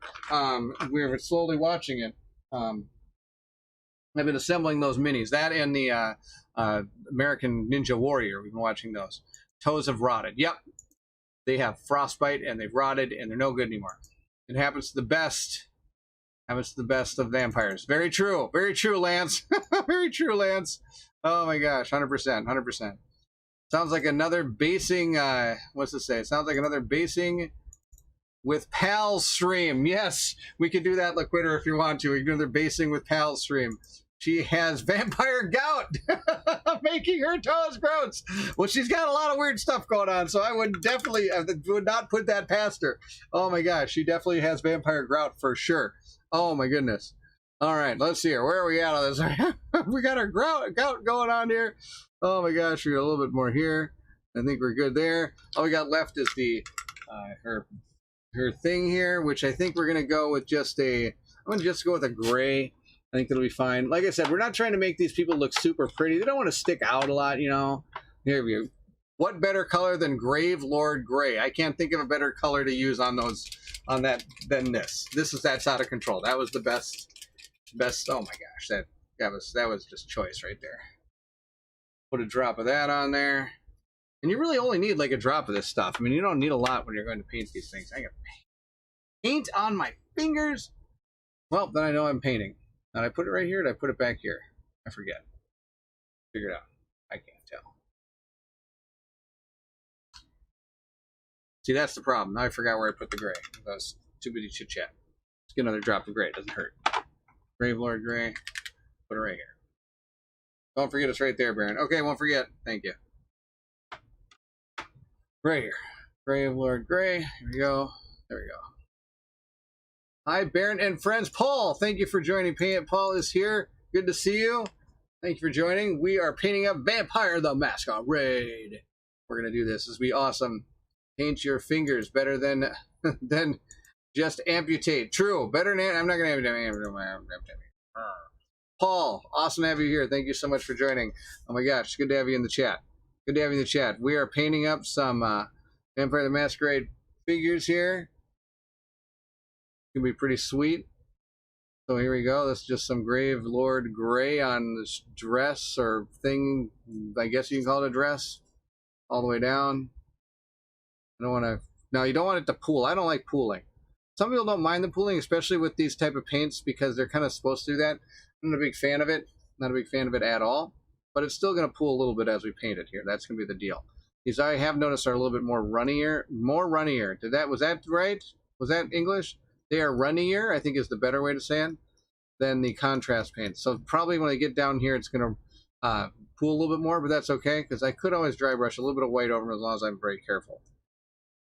We're slowly watching it. I've been assembling those minis. That and the American Ninja Warrior. We've been watching those. Toes have rotted. Yep. They have frostbite and they've rotted and they're no good anymore. It happens to the best. Happens to the best of vampires. Very true. Very true, Lance. Very true, Lance. Oh my gosh. 100%. 100%. Sounds like another basing. What's it say? Sounds like another basing with Pal stream. Yes, we can do that, Loquitur, if you want to. We can do another basing with Pal stream. She has vampire gout, making her toes gross. Well, she's got a lot of weird stuff going on, so I would definitely would not put that past her. Oh my gosh, she definitely has vampire gout for sure. Oh my goodness. All right, let's see here. Where are we at on this? We got our gout going on here. Oh my gosh, we got a little bit more here. I think we're good there. All we got left is the her thing here, which I think we're gonna go with just I'm gonna just go with a gray. I think it'll be fine. Like I said, we're not trying to make these people look super pretty. They don't want to stick out a lot, you know. Here we go. What better color than Grave Lord Gray? I can't think of a better color to use on that than this. That's out of control. That was the best. Oh my gosh, that was just choice right there. Put a drop of that on there. And you really only need like a drop of this stuff. I mean, you don't need a lot when you're going to paint these things. I got paint on my fingers. Well, then I know I'm painting. Did I put it right here? Did I put it back here? I forget. Figure it out. I can't tell. See, that's the problem. Now I forgot where I put the gray. That was too many chit chat. Let's get another drop of gray. It doesn't hurt. Gravelord gray. Put it right here. Don't forget it's right there, Baron. Okay, won't forget. Thank you. Right here. Gravelord gray. Here we go. There we go. Hi, Baron and friends. Paul, thank you for joining. Paul is here. Good to see you. Thank you for joining. We are painting up Vampire the Masquerade. We're going to do this. This will be awesome. Paint your fingers better than just amputate. True. Better than I'm not going to amputate. Paul, awesome to have you here. Thank you so much for joining. Oh my gosh, good to have you in the chat. Good to have you in the chat. We are painting up some Vampire the Masquerade figures here. It's going to be pretty sweet. So here we go. That's just some Gravelord gray on this dress or thing. I guess you can call it a dress. All the way down. I don't want to... No, you don't want it to pool. I don't like pooling. Some people don't mind the pooling, especially with these type of paints, because they're kind of supposed to do that. I'm not a big fan of it. Not a big fan of it at all. But it's still going to pool a little bit as we paint it here. That's going to be the deal. These I have noticed are a little bit more runnier. More runnier. Was that right? Was that English? They are runnier, I think is the better way to say it, than the contrast paint. So probably when I get down here, it's going to pool a little bit more, but that's okay, because I could always dry brush a little bit of white over them as long as I'm very careful.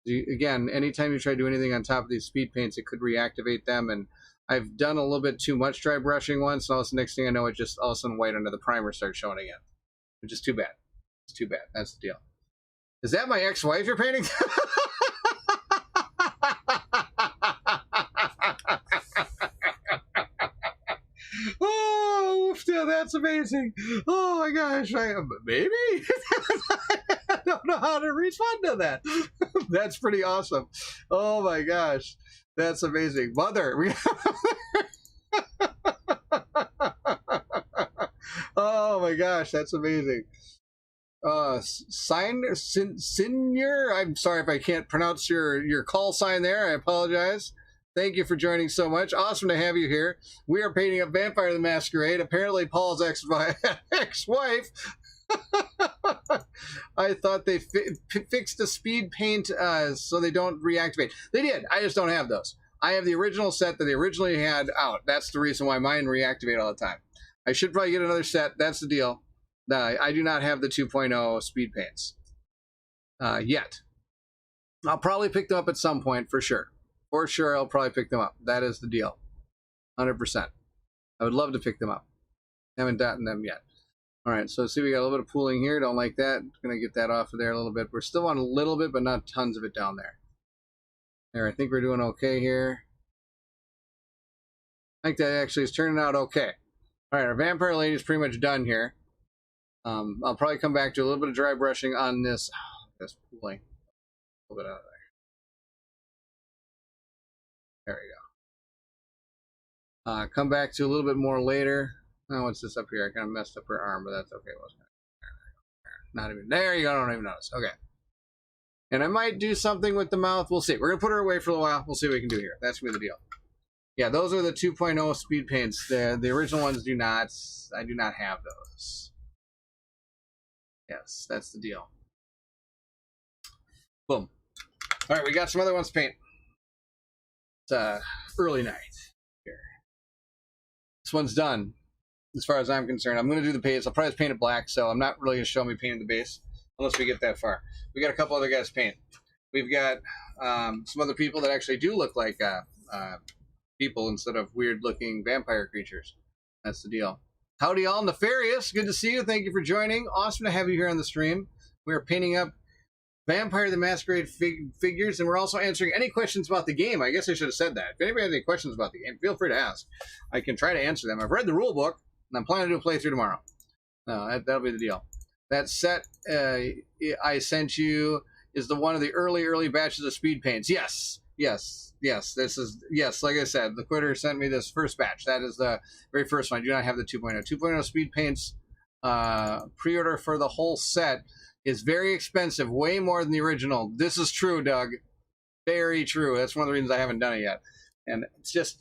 Again, anytime you try to do anything on top of these speed paints, it could reactivate them, and I've done a little bit too much dry brushing once, and all of a sudden, next thing I know, it just all of a sudden white under the primer starts showing again, which is too bad. It's too bad. That's the deal. Is that my ex-wife you're painting? Oh, that's amazing. Oh my gosh. Maybe? I don't know how to respond to that. That's pretty awesome. Oh my gosh. That's amazing. Mother. Oh my gosh. That's amazing. Senior, I'm sorry if I can't pronounce your call sign there. I apologize. Thank you for joining so much. Awesome to have you here. We are painting up Vampire the Masquerade. Apparently Paul's ex-wife. I thought they fixed the speed paint so they don't reactivate. They did. I just don't have those. I have the original set that they originally had out. That's the reason why mine reactivate all the time. I should probably get another set. That's the deal. I do not have the 2.0 speed paints yet. I'll probably pick them up at some point for sure. For sure, I'll probably pick them up. That is the deal. 100%. I would love to pick them up. Haven't gotten them yet. All right, so see, we got a little bit of pooling here. Don't like that. Going to get that off of there a little bit. We're still on a little bit, but not tons of it down there. There, I think we're doing okay here. I think that actually is turning out okay. All right, our Vampire Lady is pretty much done here. I'll probably come back to a little bit of dry brushing on this. This pooling. A little bit out of there. There we go. Come back to a little bit more later. Oh, what's this up here? I kind of messed up her arm, but that's okay. Not even there. You go. I don't even notice. Okay. And I might do something with the mouth. We'll see. We're gonna put her away for a little while. We'll see what we can do here. That's gonna be the deal. Yeah, those are the 2.0 speed paints. The original ones do not. I do not have those. Yes, that's the deal. Boom. All right, we got some other ones to paint. It's early night here. This one's done, as far as I'm concerned. I'm going to do the base. I'll probably paint it black, so I'm not really going to show me painting the base unless we get that far. We got a couple other guys to paint. We've got some other people that actually do look like people instead of weird-looking vampire creatures. That's the deal. Howdy all, Nefarious. Good to see you. Thank you for joining. Awesome to have you here on the stream. We are painting up Vampire the Masquerade figures, and we're also answering any questions about the game. I guess I should have said that. If anybody has any questions about the game, feel free to ask. I can try to answer them. I've read the rule book, and I'm planning to do a playthrough tomorrow. That'll be the deal. That set I sent you is the one of the early batches of speed paints. Yes. This is, yes, like I said, Loquitur sent me this first batch. That is the very first one. I do not have the 2.0. 2.0 speed paints pre-order for the whole set is very expensive, way more than the original. This is true, Doug. Very true. That's one of the reasons I haven't done it yet. And it's just,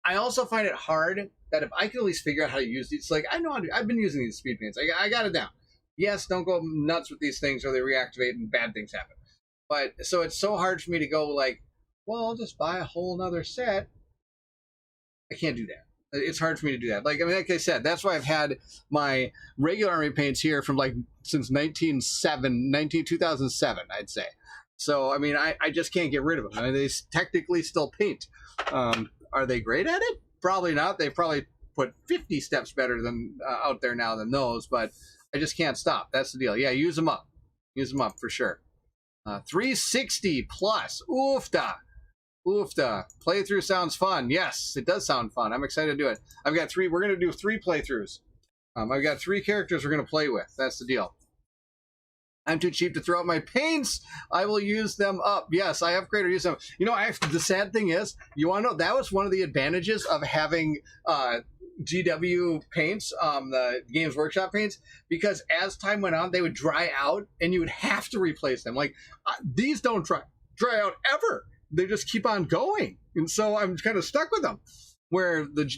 I also find it hard that if I can at least figure out how to use these, like, I know I've been using these speed paints. I got it down. Yes, don't go nuts with these things or they reactivate and bad things happen. But so it's so hard for me to go like, well, I'll just buy a whole nother set. I can't do that. It's hard for me to do that. Like, I mean, like I said, that's why I've had my regular army paints here from like since 2007, I'd say. So, I mean, I just can't get rid of them. I mean, they technically still paint. Are they great at it? Probably not. They probably put 50 steps better than out there now than those, but I just can't stop. That's the deal. Yeah, use them up. Use them up for sure. 360 plus. Oofda. Oofda. Playthrough sounds fun. Yes, it does sound fun. I'm excited to do it. I've got 3. We're going to do 3 playthroughs. I've got 3 characters we're going to play with. That's the deal. I'm too cheap to throw out my paints. I will use them up. Yes, I upgrade or use them. You know, the sad thing is, you want to know, that was one of the advantages of having GW paints, the Games Workshop paints, because as time went on, they would dry out and you would have to replace them. Like, these don't dry out ever. They just keep on going. And so I'm kind of stuck with them. Where the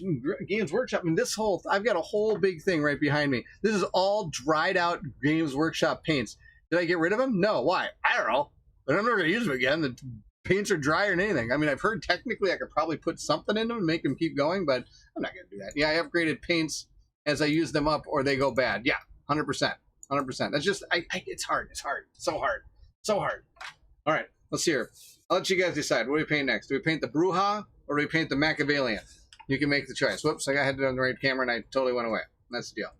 Games Workshop, I mean, I've got a whole big thing right behind me. This is all dried out Games Workshop paints. Did I get rid of them? No. Why? I don't know. But I'm never going to use them again. The paints are drier than anything. I mean, I've heard technically I could probably put something in them and make them keep going, but I'm not going to do that. Yeah, I upgraded paints as I use them up or they go bad. Yeah, 100%. 100%. That's just, it's hard. It's hard. So hard. So hard. All right, let's see here. I'll let you guys decide. What do we paint next? Do we paint the Brujah or do we paint the Machiavellian? You can make the choice. Whoops, I had it on the right camera and I totally went away. That's the deal.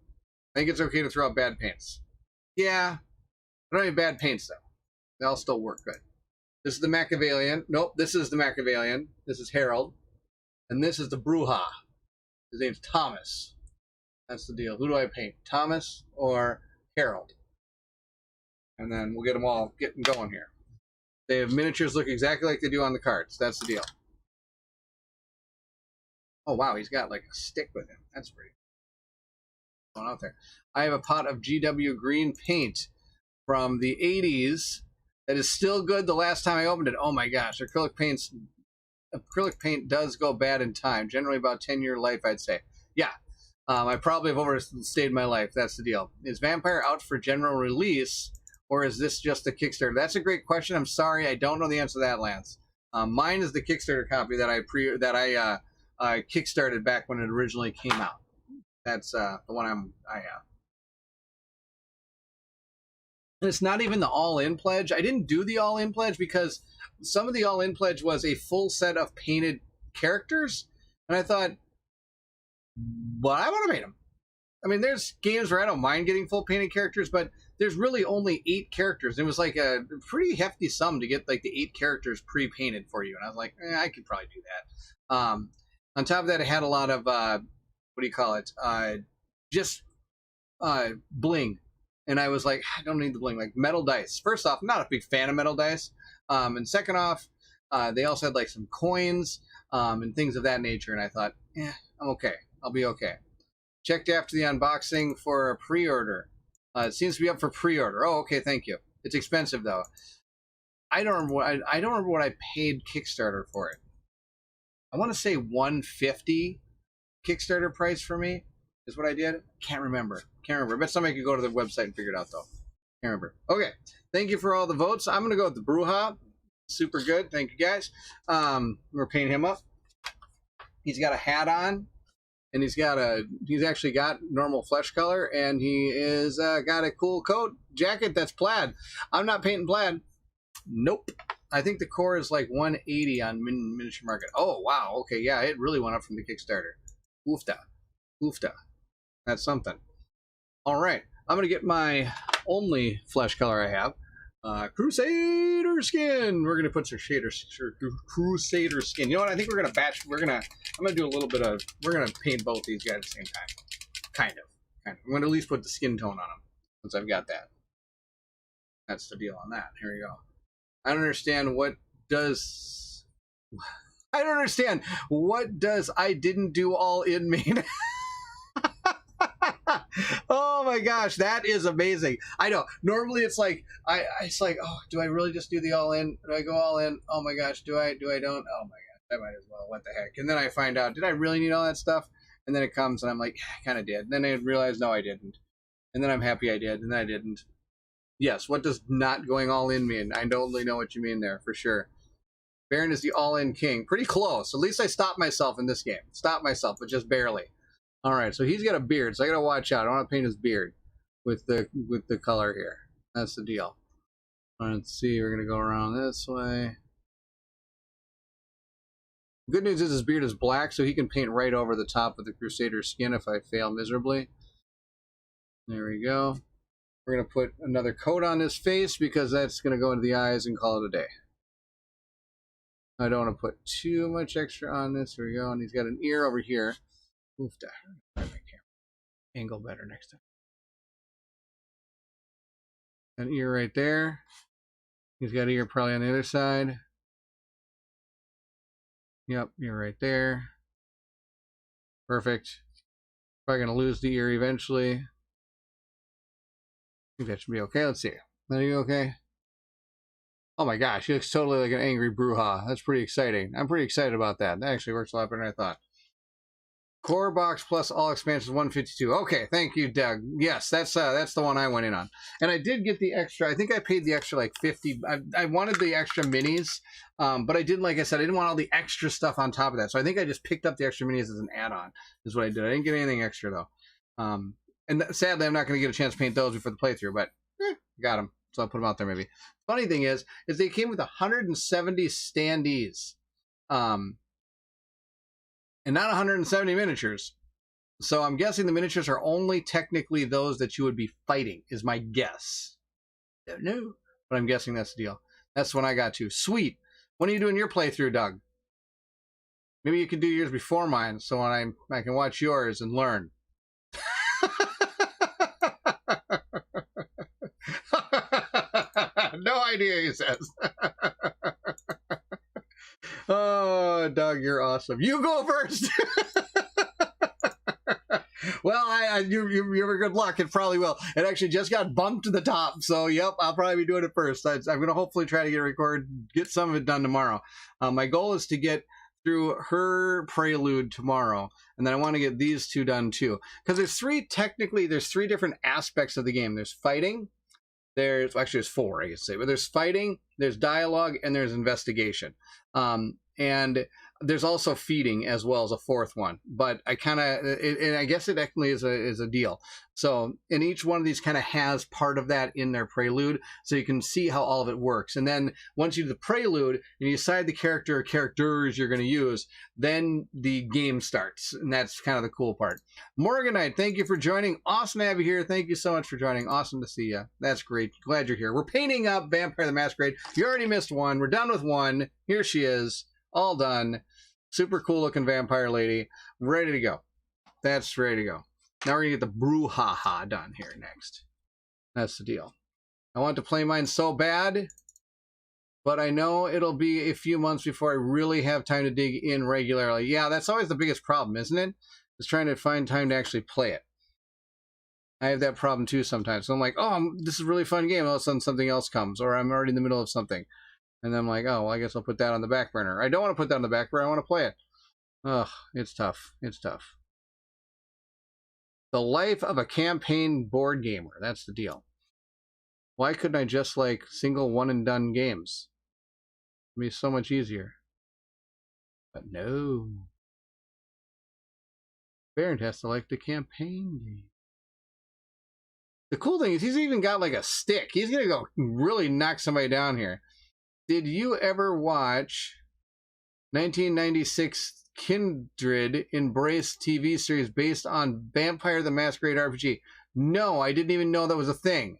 I think it's okay to throw out bad paints. Yeah. I don't have bad paints, though. They all still work good. This is the Machiavellian. Nope, this is the Machiavellian. This is Harold. And this is the Brujah. His name's Thomas. That's the deal. Who do I paint? Thomas or Harold? And then we'll get them all getting going here. They have miniatures look exactly like they do on the cards. That's the deal. Oh, wow, he's got like a stick with him. That's pretty going out there. I have a pot of GW green paint from the 80s that is still good the last time I opened it. Oh my gosh, acrylic paint does go bad in time. Generally about 10-year life, I'd say. Yeah, I probably have overstayed my life. That's the deal. Is Vampire out for general release, or is this just a Kickstarter? That's a great question. I'm sorry, I don't know the answer to that, Lance. Mine is the Kickstarter copy that I kickstarted back when it originally came out. That's the one I have. And it's not even the all-in pledge. I didn't do the all-in pledge because some of the all-in pledge was a full set of painted characters. And I thought, well, I want to paint them. I mean, there's games where I don't mind getting full painted characters, but there's really only 8 characters. It was like a pretty hefty sum to get like the 8 characters pre-painted for you. And I was like, I could probably do that. On top of that, it had a lot of, what do you call it? Just bling. And I was like, I don't need the bling. Like metal dice. First off, I'm not a big fan of metal dice. And second off, they also had like some coins and things of that nature. And I thought, I'm okay. I'll be okay. Checked after the unboxing for a pre-order. It seems to be up for pre-order. Oh, okay, thank you. It's expensive though. I don't remember what I paid Kickstarter for it. I want to say $150 Kickstarter price for me is what I did. Can't remember. I bet somebody could go to the website and figure it out though. Can't remember. Okay, thank you for all the votes. I'm gonna go with the Brujah. Super good. Thank you guys. We're painting him up. He's got a hat on. And he's actually got normal flesh color, and he is got a cool coat jacket that's plaid. I'm not painting plaid. Nope. I think the core is like 180 on Miniature Market. Oh wow. Okay, yeah, it really went up from the Kickstarter. Oofda, oofda. That's something. All right, I'm gonna get my only flesh color I have. Crusader skin. We're gonna put some Crusader skin. You know what? I think we're gonna I'm gonna do a little bit of. We're gonna paint both these guys at the same time. Kind of. I'm gonna at least put the skin tone on them since I've got that. That's the deal on that. Here we go. I don't understand what does. I didn't do all in mean. Oh my gosh, that is amazing. I know. Normally it's like it's like, oh, do I really just do the all in? Do I go all in? Oh my gosh, do I don't? Oh my gosh, I might as well. What the heck? And then I find out, did I really need all that stuff? And then it comes and I'm like, I kind of did. And then I realize, no, I didn't. And then I'm happy I did, and then I didn't. Yes, what does not going all in mean? I totally know what you mean there, for sure. Baron is the all-in king. Pretty close. At least I stopped myself in this game. Stopped myself, but just barely. All right, so he's got a beard, so I got to watch out. I don't want to paint his beard with the color here. That's the deal. Let's see. We're going to go around this way. Good news is his beard is black, so he can paint right over the top of the Crusader's skin if I fail miserably. There we go. We're going to put another coat on his face because that's going to go into the eyes and call it a day. I don't want to put too much extra on this. Here we go. And he's got an ear over here. Oof, my camera angle better next time. An ear right there. He's got an ear probably on the other side. Yep, ear right there. Perfect. Probably going to lose the ear eventually. I think that should be okay. Let's see. Are you okay? Oh my gosh, he looks totally like an angry Brujah. That's pretty exciting. I'm pretty excited about that. That actually works a lot better than I thought. Core box plus all expansions 152. Okay, thank you, Doug. Yes, that's the one I went in on. And I did get the extra. I think I paid the extra like 50. I wanted the extra minis, but I didn't, like I said, I didn't want all the extra stuff on top of that. So I think I just picked up the extra minis as an add-on is what I did. I didn't get anything extra though. And sadly, I'm not going to get a chance to paint those before the playthrough, but got them. So I'll put them out there maybe. Funny thing is they came with 170 standees. And not 170 miniatures. So I'm guessing the miniatures are only technically those that you would be fighting, is my guess. Don't know. But I'm guessing that's the deal. That's when I got to. Sweet. When are you doing your playthrough, Doug? Maybe you can do yours before mine, so when I can watch yours and learn. No idea, he says. Oh, Doug, you're awesome. You go first. Well, you're good luck. It probably will. It actually just got bumped to the top. So, yep, I'll probably be doing it first. I'm going to hopefully try to get some of it done tomorrow. My goal is to get through her prelude tomorrow. And then I want to get these two done too. Because there's three different aspects of the game. There's fighting. There's four, I guess say, but there's fighting, there's dialogue, and there's investigation. And there's also feeding as well as a fourth one. But I guess it actually is a deal. So, and each one of these kind of has part of that in their prelude, so you can see how all of it works. And then once you do the prelude and you decide the character or characters you're going to use, then the game starts. And that's kind of the cool part. Morganite, thank you for joining. Awesome to have you here. Thank you so much for joining. Awesome to see you. That's great. Glad you're here. We're painting up Vampire the Masquerade. You already missed one. We're done with one. Here she is. All done. Super cool looking vampire lady. Ready to go. That's ready to go. Now we're going to get the Brujah done here next. That's the deal. I want to play mine so bad, but I know it'll be a few months before I really have time to dig in regularly. Yeah, that's always the biggest problem, isn't it? Is trying to find time to actually play it. I have that problem too sometimes. So I'm like, oh, this is a really fun game. All of a sudden something else comes, or I'm already in the middle of something. And then I'm like, oh, well, I guess I'll put that on the back burner. I don't want to put that on the back burner. I want to play it. Ugh, it's tough. It's tough. The life of a campaign board gamer. That's the deal. Why couldn't I just like single one and done games? It'd be so much easier. But no. Baron has to like the campaign game. The cool thing is he's even got like a stick. He's going to go really knock somebody down here. Did you ever watch 1996 Kindred Embrace TV series based on Vampire the Masquerade RPG? No, I didn't even know that was a thing.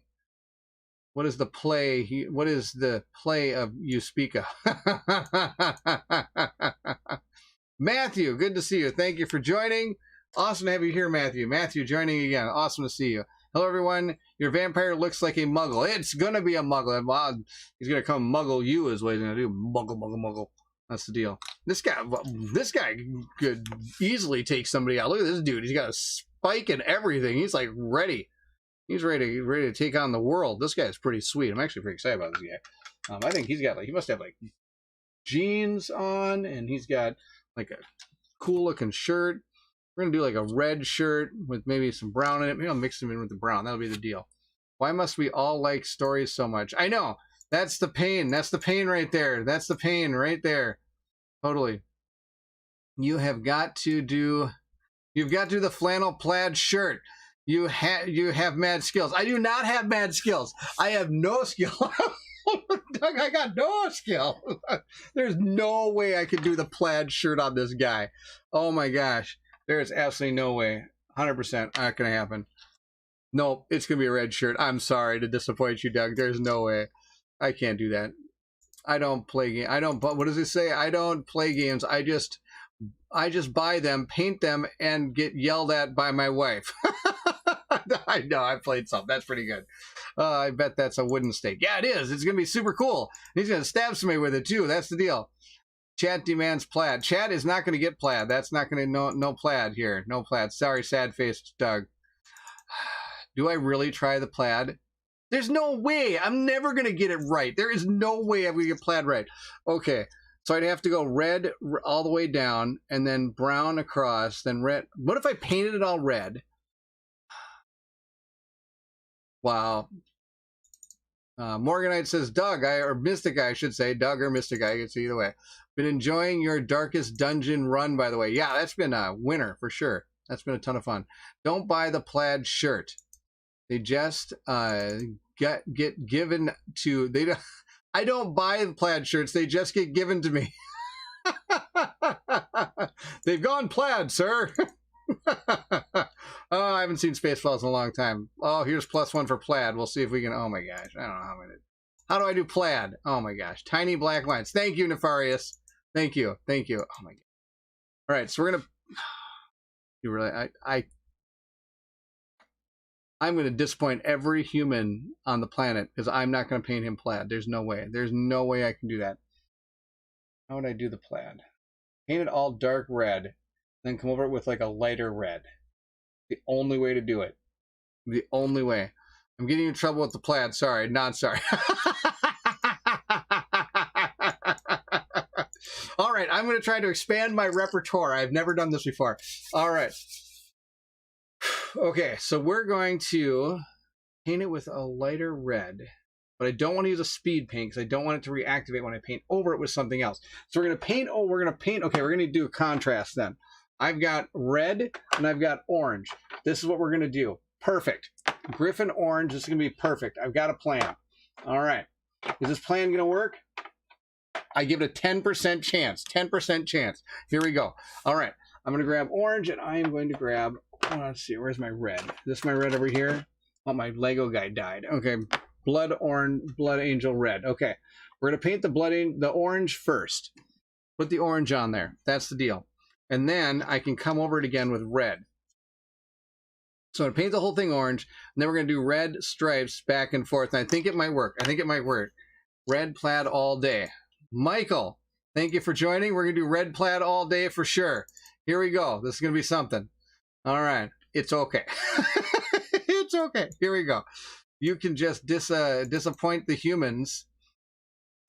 What is the play? What is the play of you speak of? Matthew, good to see you. Thank you for joining. Awesome to have you here, Matthew. Matthew joining again. Awesome to see you. Hello, everyone. Your vampire looks like a muggle. It's going to be a muggle. He's going to come muggle you is what he's going to do. Muggle, muggle, muggle. That's the deal. This guy could easily take somebody out. Look at this dude. He's got a spike and everything. He's like ready. He's ready to take on the world. This guy's pretty sweet. I'm actually pretty excited about this guy. I think he's got like, he must have like jeans on, and he's got like a cool looking shirt. We're gonna do like a red shirt with maybe some brown in it. Maybe I'll mix them in with the brown. That'll be the deal. Why must we all like stories so much? I know. That's the pain. That's the pain right there. That's the pain right there. Totally. You've got to do the flannel plaid shirt. You have mad skills. I do not have mad skills. I have no skill. Doug, I got no skill. There's no way I could do the plaid shirt on this guy. Oh my gosh. There is absolutely no way. 100% not going to happen. Nope, it's going to be a red shirt. I'm sorry to disappoint you, Doug. There's no way. I can't do that. I don't play games. What does it say? I don't play games. I just buy them, paint them, and get yelled at by my wife. I know, I played some. That's pretty good. I bet that's a wooden stake. Yeah, it is. It's going to be super cool. He's going to stab somebody with it, too. That's the deal. Chat demands plaid. Chat is not going to get plaid. That's not going to, no plaid here. No plaid. Sorry, sad-faced Doug. Do I really try the plaid? There's no way. I'm never going to get it right. There is no way I'm going to get plaid right. Okay. So I'd have to go red all the way down and then brown across, then red. What if I painted it all red? Wow. Morganite says, Doug, or Mystic, I should say. Doug or Mystic, I can see either way. Been enjoying your Darkest Dungeon run, by the way. Yeah, that's been a winner for sure. That's been a ton of fun. Don't buy the plaid shirt. They just get given to, they don't, I don't buy the plaid shirts. They just get given to me. They've gone plaid, sir. Oh, I haven't seen Spaceballs in a long time. Oh, here's +1 for plaid. We'll see if we can. Oh my gosh, I don't know how I'm gonna. How do I do plaid? Oh my gosh, tiny black lines. Thank you, Nefarious. Thank you, thank you. Oh my god. All right, so we're gonna. You really, I'm gonna disappoint every human on the planet because I'm not gonna paint him plaid. There's no way. There's no way I can do that. How would I do the plaid? Paint it all dark red, then come over it with like a lighter red. The only way to do it. The only way. I'm getting in trouble with the plaid. Sorry, not sorry. All right, I'm going to try to expand my repertoire. I've never done this before. All right. Okay, so we're going to paint it with a lighter red. But I don't want to use a speed paint because I don't want it to reactivate when I paint over it with something else. So we're going to paint, okay, we're going to do a contrast then. I've got red and I've got orange. This is what we're going to do. Perfect. Griffin orange. This is going to be perfect. I've got a plan. All right. Is this plan going to work? I give it a 10% chance. 10% chance. Here we go. All right. I'm going to grab orange and I am going to grab, let's see, where's my red? Is this my red over here? Oh, my Lego guy died. Okay. Blood orange, blood angel red. Okay. We're going to paint the orange first. Put the orange on there. That's the deal. And then I can come over it again with red. So I'm going to paint the whole thing orange, and then we're going to do red stripes back and forth. And I think it might work. I think it might work. Red plaid all day. Michael, thank you for joining. We're going to do red plaid all day for sure. Here we go. This is going to be something. All right. It's okay. It's okay. Here we go. You can just disappoint the humans.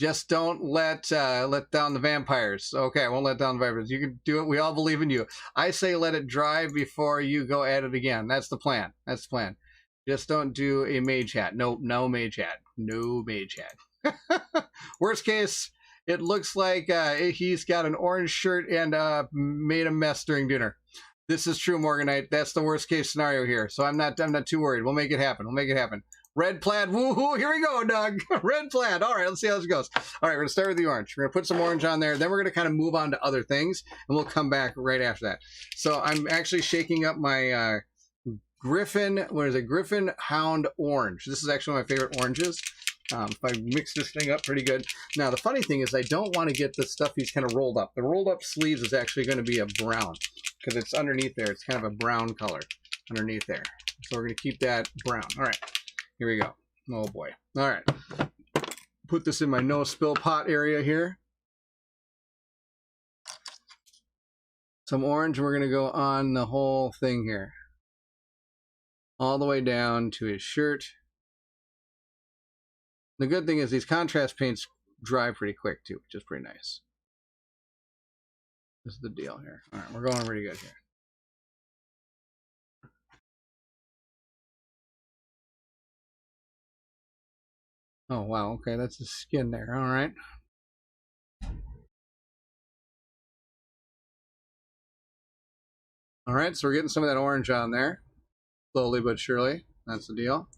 Just don't let down the vampires. Okay, I won't let down the vampires. You can do it. We all believe in you. I say let it dry before you go at it again. That's the plan. That's the plan. Just don't do a mage hat. No mage hat. No mage hat. Worst case, it looks like he's got an orange shirt and made a mess during dinner. This is true, Morganite. That's the worst case scenario here. So I'm not too worried. We'll make it happen. We'll make it happen. Red plaid, woohoo, here we go, Doug. Red plaid. All right, let's see how this goes. All right, we're going to start with the orange. We're going to put some orange on there. Then we're going to kind of move on to other things, and we'll come back right after that. So I'm actually shaking up my Griffin, Griffin Hound Orange. This is actually my favorite oranges. If I mix this thing up pretty good. Now, the funny thing is I don't want to get the stuff he's kind of rolled up. The rolled up sleeves is actually going to be a brown because it's underneath there. It's kind of a brown color underneath there. So we're going to keep that brown. All right. Here we go. Oh boy. All right. Put this in my no spill pot area here. Some orange. We're going to go on the whole thing here. all the way down to his shirt. The good thing is these contrast paints dry pretty quick too, which is pretty nice. This is the deal here. All right, we're going pretty good here. Oh, wow. Okay, that's his skin there. All right. All right, so we're getting some of that orange on there. Slowly but surely. That's the deal.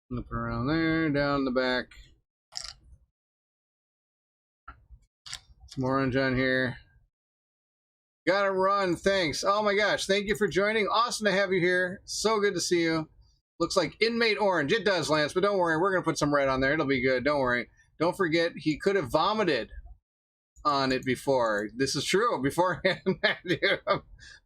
Flip it around there, down the back. Some orange on here. Gotta run, thanks. Oh my gosh, thank you for joining. Awesome to have you here. So good to see you. Looks like inmate orange. It does, Lance, but don't worry. We're going to put some red on there. It'll be good. Don't worry. Don't forget, he could have vomited on it before. This is true. Beforehand,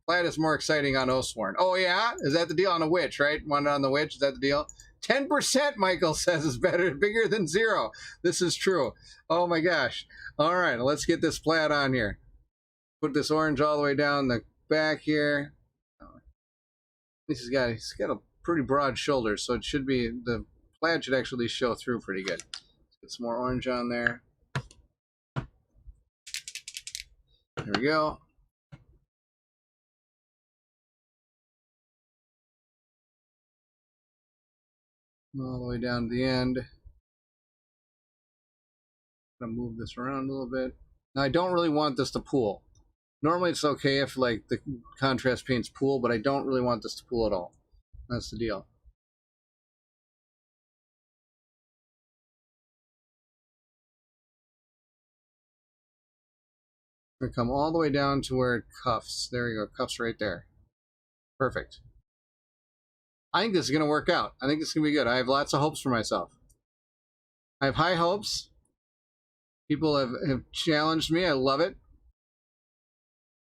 plaid is more exciting on Oathsworn. Oh, yeah? Is that the deal on a witch, right? One on the witch. Is that the deal? 10%, Michael says, is better, bigger than 0. This is true. Oh, my gosh. All right, let's get this plaid on here. Put this orange all the way down the back here. He's got a pretty broad shoulders, so it should be, the plaid should actually show through pretty good. Let's get some more orange on there. There we go. All the way down to the end. I'm gonna move this around a little bit. Now I don't really want this to pool. Normally it's okay if like the contrast paints pool, but I don't really want this to pool at all. That's the deal. I'm gonna come all the way down to where it cuffs. There you go, cuffs right there. Perfect. I think this is gonna work out. I think it's gonna be good. I have lots of hopes for myself. I have high hopes. People have challenged me. I love it.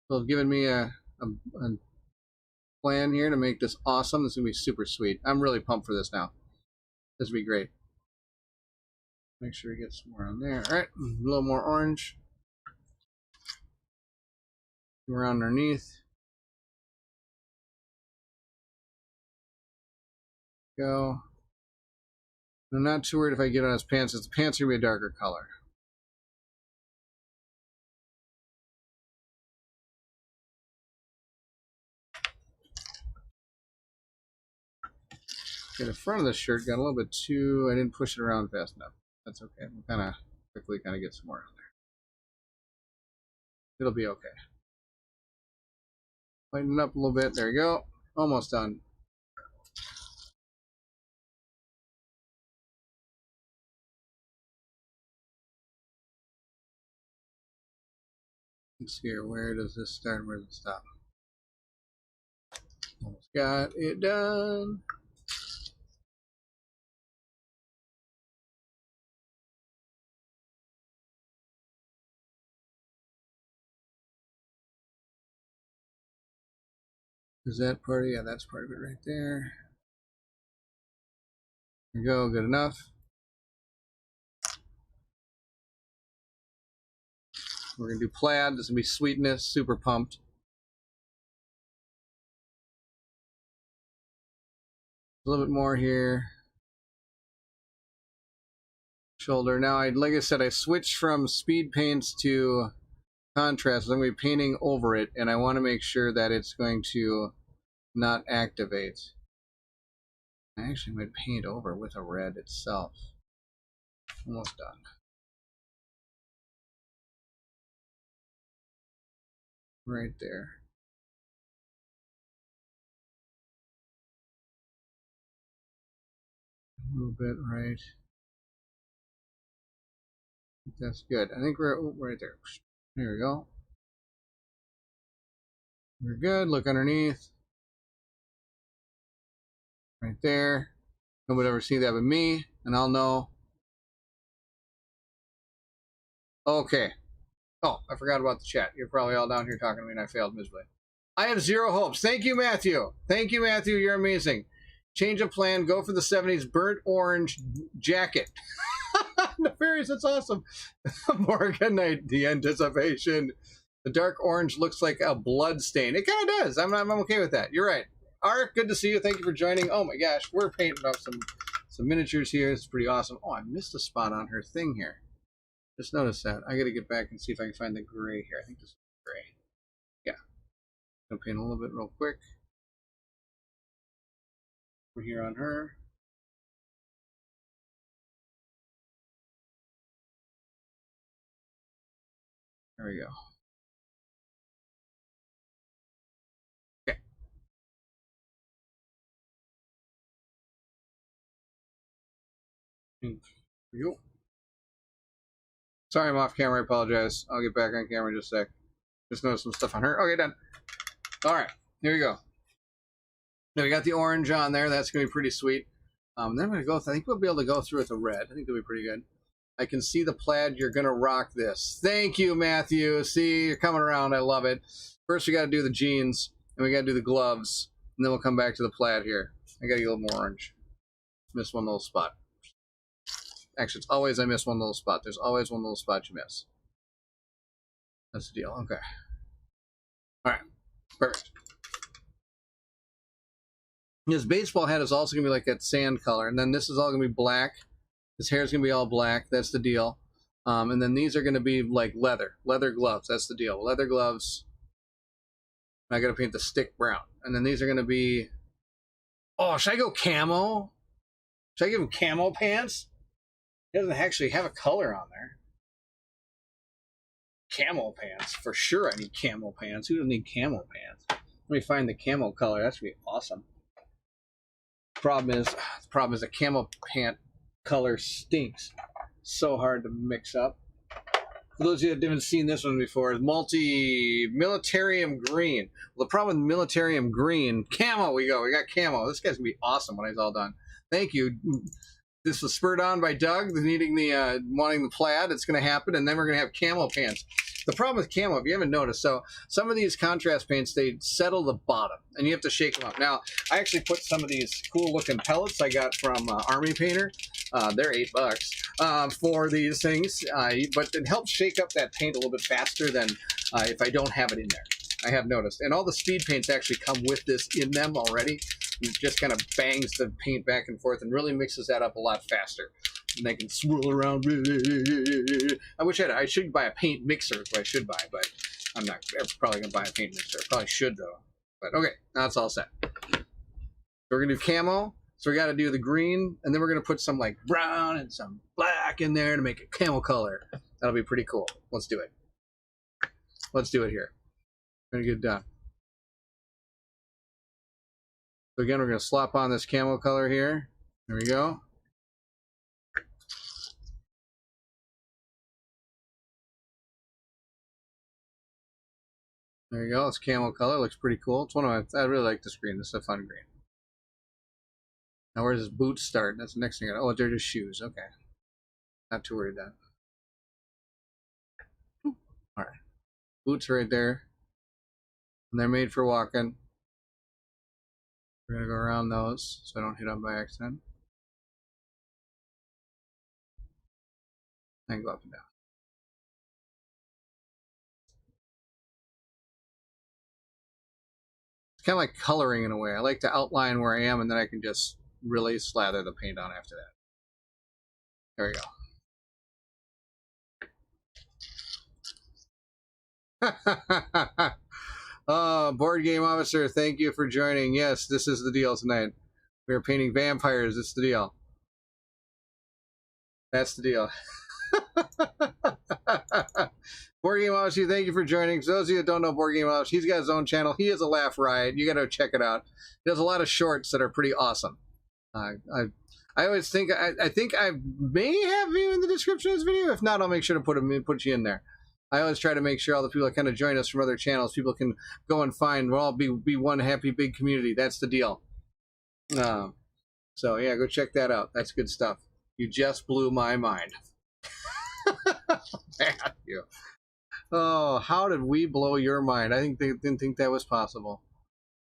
People have given me a plan here to make this awesome. This is gonna be super sweet. I'm really pumped for this now. This will be great. Make sure we get some more on there. All right, a little more orange. Around underneath. Go. I'm not too worried if I get on his pants. The pants are gonna be a darker color. Okay, the front of the shirt got a little bit too. I didn't push it around fast enough. That's okay. We'll kind of quickly get some more on there. It'll be okay. Lighten it up a little bit. There you go. Almost done. Let's see here. Where does this start? Where does it stop? Almost got it done. Is that part of it? Yeah, that's part of it right there. There you go. Good enough. We're going to do plaid. This is going to be sweetness. Super pumped. A little bit more here. Shoulder. Now, like I said, I switched from speed paints to contrast. I'm going to be painting over it, and I want to make sure that it's going to not activate. I actually might paint over with a red itself. Almost done. Right there. A little bit right. That's good. I think we're right there. There we go. We're good. Look underneath. Right there. Nobody would ever see that but me, and I'll know. Okay. Oh, I forgot about the chat. You're probably all down here talking to me, and I failed miserably. I have zero hopes. Thank you, Matthew. Thank you, Matthew. You're amazing. Change of plan. Go for the 70s burnt orange jacket. Nefarious, that's awesome. Morgan Knight, the anticipation. The dark orange looks like a blood stain. It kind of does. I'm okay with that. You're right. Art, good to see you. Thank you for joining. Oh my gosh, we're painting up some miniatures here. It's pretty awesome. Oh, I missed a spot on her thing here. Just noticed that. I got to get back and see if I can find the gray here. I think this is gray. Yeah. I'll paint a little bit real quick. We're here on her. There we go. Okay. Here we go. Sorry, I'm off camera. I apologize. I'll get back on camera in just a sec. Just noticed some stuff on her. Okay, done. All right, here we go. Now we got the orange on there. That's going to be pretty sweet. Then I'm going to go. I think we'll be able to go through with the red. I think it'll be pretty good. I can see the plaid. You're going to rock this. Thank you, Matthew. See, you're coming around. I love it. First, we got to do the jeans, and we got to do the gloves, and then we'll come back to the plaid here. I got to get a little more orange. Missed one little spot. Actually, it's always I miss one little spot. There's always one little spot you miss. That's the deal. Okay. All right. Perfect. His baseball hat is also going to be like that sand color. And then this is all going to be black. His hair is going to be all black. That's the deal. And then these are going to be like leather. Leather gloves. That's the deal. Leather gloves. I got to paint the stick brown. And then these are going to be... Oh, should I go camo? Should I give him camo pants? He doesn't actually have a color on there. Camo pants. For sure I need camo pants. Who doesn't need camo pants? Let me find the camo color. That's going to be awesome. The problem is a camo pant color stinks. So hard to mix up. For those of you that haven't seen this one before, it's Militarium Green. Well, the problem with Militarium Green, camo we go. We got camo. This guy's going to be awesome when he's all done. Thank you. This was spurred on by Doug, wanting the plaid. It's going to happen, and then we're going to have camo pants. The problem with camo, if you haven't noticed, so some of these contrast paints, they settle the bottom, and you have to shake them up. Now, I actually put some of these cool-looking pellets I got from Army Painter. They're $8 for these things, but it helps shake up that paint a little bit faster than if I don't have it in there. I have noticed. And all the speed paints actually come with this in them already. It just kind of bangs the paint back and forth and really mixes that up a lot faster. And they can swirl around. I wish I should buy a paint mixer, is what I should buy, but I'm not ever probably going to buy a paint mixer. I probably should, though. But okay, now it's all set. So we're going to do camo. So we got to do the green, and then we're going to put some like brown and some black in there to make it camo color. That'll be pretty cool. Let's do it. Let's do it here. We're going to get it done. So again, we're going to slop on this camo color here. There we go. There you go. It's camo color. Looks pretty cool. It's one of my... I really like this green. This is a fun green. Now, where does his boots start? That's the next thing. Oh, they're just shoes. Okay. Not too worried then. All right. Boots right there. And they're made for walking. We're going to go around those so I don't hit them by accident. And go up and down. It's kind of like coloring in a way. I like to outline where I am, and then I can just really slather the paint on after that. There we go. Oh, Board Game Officer, thank you for joining. Yes, this is the deal tonight. We are painting vampires. It's the deal. That's the deal. Board Game Officer, thank you for joining. For those of you that don't know Board Game Officer, he's got his own channel. He is a laugh riot. You got to check it out. He does a lot of shorts that are pretty awesome. I always think I think I may have you in the description of this video. If not, I'll make sure to put you in there. I always try to make sure all the people that kind of join us from other channels, people can go and find. We'll all be one happy big community. That's the deal. So yeah, go check that out. That's good stuff. You just blew my mind. Matthew. Oh, how did we blow your mind? I think they didn't think that was possible.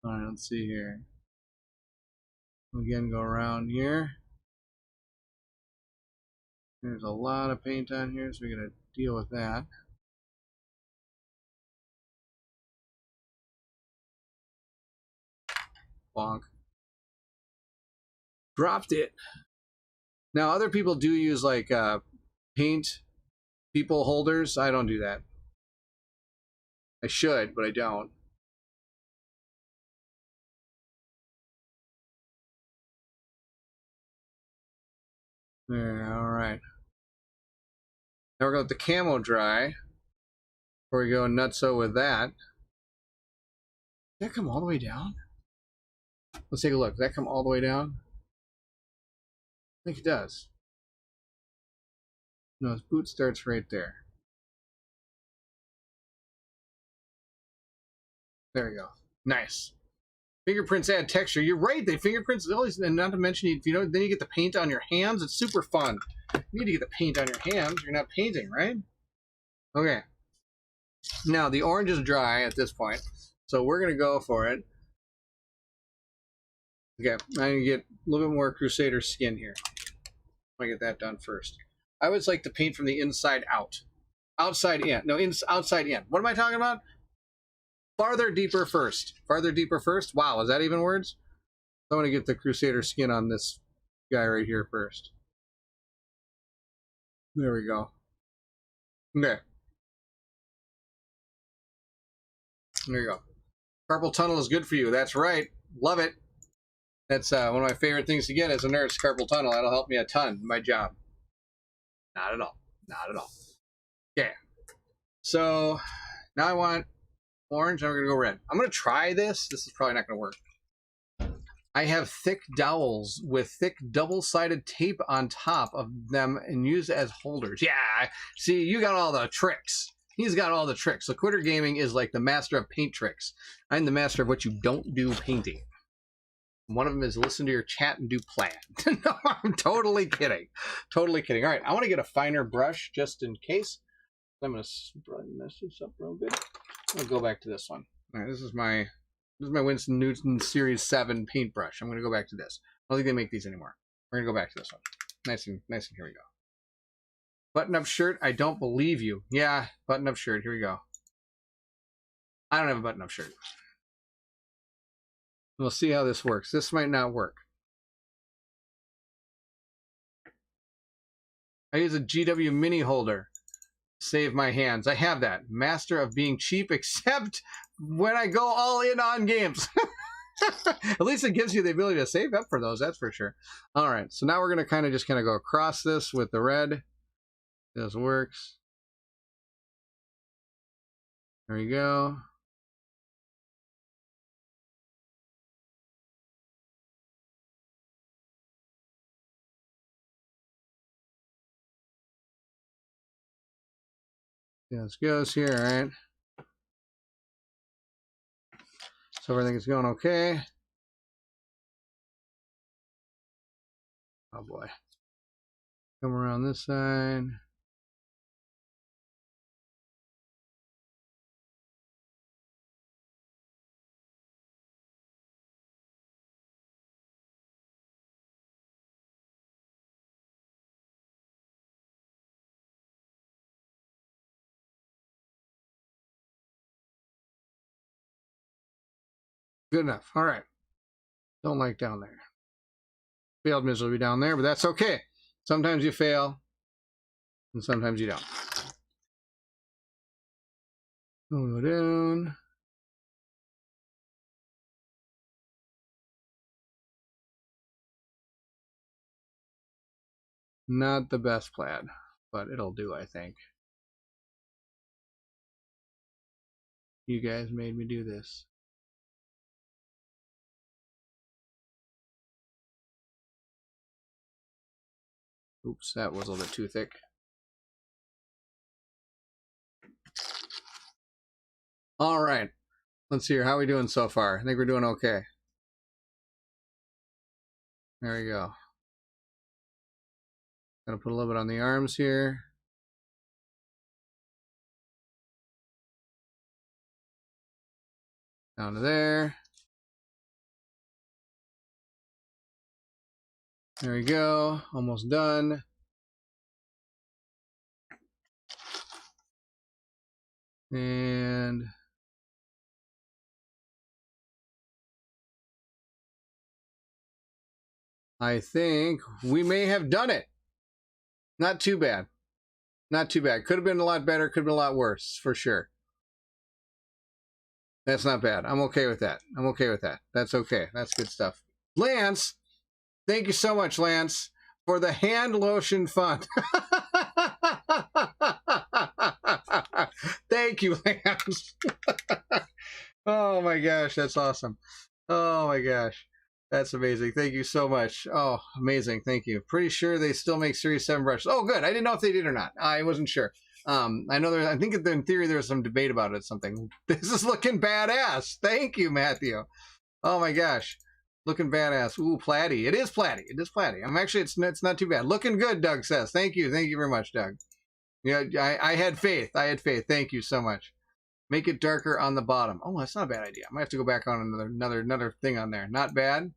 All right, let's see here. Again, go around here. There's a lot of paint on here, so we're going to deal with that. Bonk. Dropped it. Now, other people do use like paint people holders. I don't do that. I should, but I don't. There, all right. Now we're going to let the camo dry before we go nutso with that. Did that come all the way down? Let's take a look. Does that come all the way down? I think it does. No, his boot starts right there. There we go. Nice. Fingerprints add texture. You're right. They fingerprints always, and not to mention, if you know, then you get the paint on your hands. It's super fun. You need to get the paint on your hands. You're not painting, right? Okay. Now the orange is dry at this point, so we're gonna go for it. Okay, I'm gonna get a little bit more Crusader skin here. I'm gonna get that done first. I always like to paint from the inside out, outside in. No, outside in. What am I talking about? Farther deeper first. Farther deeper first. Wow, is that even words? I'm gonna get the Crusader skin on this guy right here first. There we go. Okay. There you go. Carpal tunnel is good for you. That's right. Love it. That's one of my favorite things to get as a nurse, carpal tunnel. That'll help me a ton in my job. Not at all. Not at all. Okay. So now I want orange. I'm going to go red. I'm going to try this. This is probably not going to work. I have thick dowels with thick double-sided tape on top of them and used as holders. Yeah. See, you got all the tricks. He's got all the tricks. Loquitur Gaming is like the master of paint tricks. I'm the master of what you don't do painting. One of them is listen to your chat and do plaid. No, I'm totally kidding. Totally kidding. All right, I want to get a finer brush just in case. I'm going to mess this up real good. I'm going to go back to this one. All right, this is my Winston Newton Series 7 paintbrush. I'm going to go back to this. I don't think they make these anymore. We're going to go back to this one. Nice and here we go. Button-up shirt, I don't believe you. Yeah, button-up shirt, here we go. I don't have a button-up shirt. We'll see how this works. This might not work. I use a GW mini holder. Save my hands. I have that. Master of being cheap, except when I go all in on games. At least it gives you the ability to save up for those, that's for sure. All right, so now we're going to just go across this with the red. This works. There we go. This goes here, all right? So everything is going okay. Oh boy. Come around this side. Good enough. All right. Don't like down there. Failed miserably down there, but that's okay. Sometimes you fail, and sometimes you don't. Go down. Not the best plaid, but it'll do, I think. You guys made me do this. Oops, that was a little bit too thick. All right. Let's see here. How are we doing so far? I think we're doing okay. There we go. Gonna put a little bit on the arms here. Down to there. There we go. Almost done. And I think we may have done it. Not too bad. Not too bad. Could have been a lot better. Could have been a lot worse, for sure. That's not bad. I'm okay with that. I'm okay with that. That's okay. That's good stuff. Lance, thank you so much, Lance, for the hand lotion fund. Thank you, Lance. Oh my gosh, that's awesome. Oh my gosh. That's amazing. Thank you so much. Oh, amazing. Thank you. Pretty sure they still make Series 7 brushes. Oh, good. I didn't know if they did or not. I wasn't sure. I know I think in theory there was some debate about it. Something. This is looking badass. Thank you, Matthew. Oh my gosh. Looking badass. Ooh, plaid-y. It is plaid-y. It is plaid-y. I'm actually, it's not too bad. Looking good, Doug says. Thank you. Thank you very much, Doug. Yeah, I had faith. I had faith. Thank you so much. Make it darker on the bottom. Oh, that's not a bad idea. I might have to go back on another thing on there. Not bad.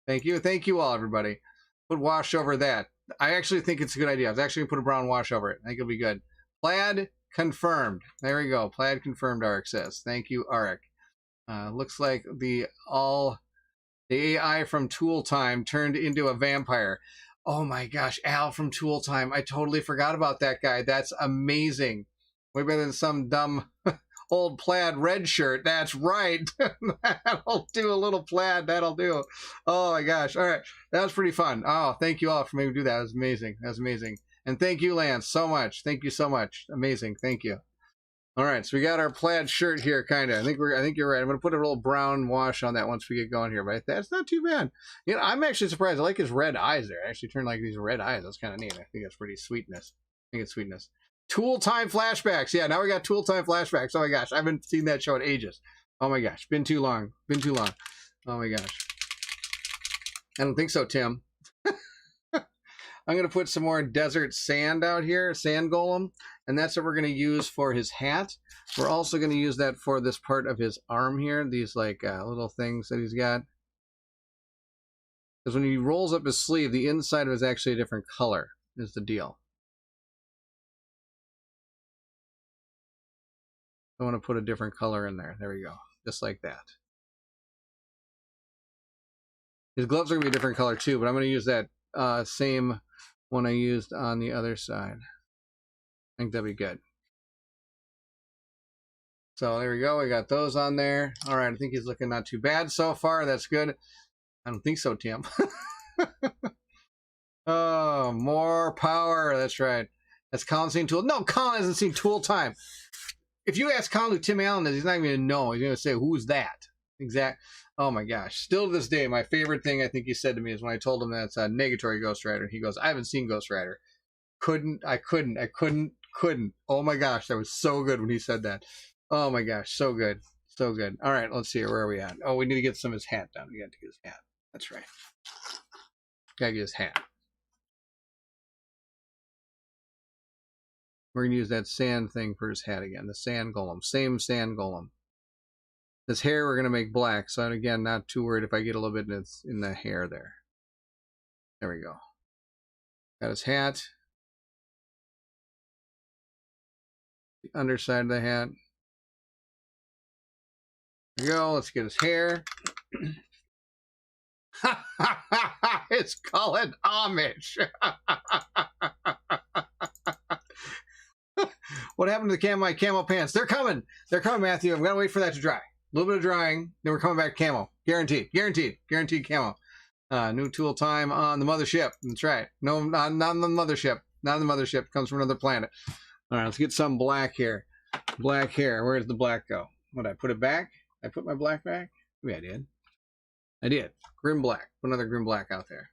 Thank you. Thank you all, everybody. Put wash over that. I actually think it's a good idea. I was actually going to put a brown wash over it. I think it'll be good. Plaid confirmed. There we go. Plaid confirmed, Arik says. Thank you, Arik. Looks like the AI from Tool Time turned into a vampire. Oh my gosh, Al from Tool Time. I totally forgot about that guy. That's amazing. Way better than some dumb old plaid red shirt. That's right. That'll do a little plaid. That'll do. Oh my gosh. All right. That was pretty fun. Oh, thank you all for making me do that. That was amazing. That was amazing. And thank you, Lance, so much. Thank you so much. Amazing. Thank you. All right. So we got our plaid shirt here, kind of. I think you're right. I'm going to put a little brown wash on that once we get going here, but that's not too bad. You know, I'm actually surprised. I like his red eyes there. I actually turned like these red eyes. That's kind of neat. I think that's pretty sweetness. I think it's sweetness. Tool Time flashbacks. Yeah, now we got Tool Time flashbacks. Oh my gosh, I haven't seen that show in ages. Oh my gosh, been too long. Been too long. Oh my gosh. I don't think so, Tim. I'm going to put some more desert sand out here, sand golem, and that's what we're going to use for his hat. We're also going to use that for this part of his arm here, these like little things that he's got. Because when he rolls up his sleeve, the inside of it is actually a different color, is the deal. I want to put a different color in there. There we go. Just like that. His gloves are going to be a different color too, but I'm going to use that same one I used on the other side. I think that'd be good. So there we go. We got those on there. All right. I think he's looking not too bad so far. That's good. I don't think so, Tim. Oh, more power. That's right. That's Colin seen Tool. No, Colin hasn't seen Tool Time. If you ask Colin who Tim Allen is, he's not even going to know. He's going to say, who's that? Exact. Oh my gosh. Still to this day, my favorite thing I think he said to me is when I told him that's a negatory Ghost Rider. He goes, I haven't seen Ghost Rider. Couldn't. Oh my gosh. That was so good when he said that. Oh my gosh. So good. So good. All right. Let's see here. Where are we at? Oh, we need to get some of his hat down. We got to get his hat. That's right. Got to get his hat. We're going to use that sand thing for his hat again. The sand golem. Same sand golem. His hair we're going to make black. So again, not too worried if I get a little bit in the hair there. There we go. Got his hat. The underside of the hat. There we go. Let's get his hair. It's called Amish. What happened to my camo pants? They're coming. They're coming, Matthew. I'm going to wait for that to dry. A little bit of drying. Then we're coming back camo. Guaranteed. Guaranteed. Guaranteed camo. New Tool Time on the mothership. That's right. No, not on the mothership. Not on the mothership. Comes from another planet. All right, let's get some black here. Black hair. Where does the black go? What, I put it back? I put my black back? Maybe I did. I did. Grim black. Put another grim black out there.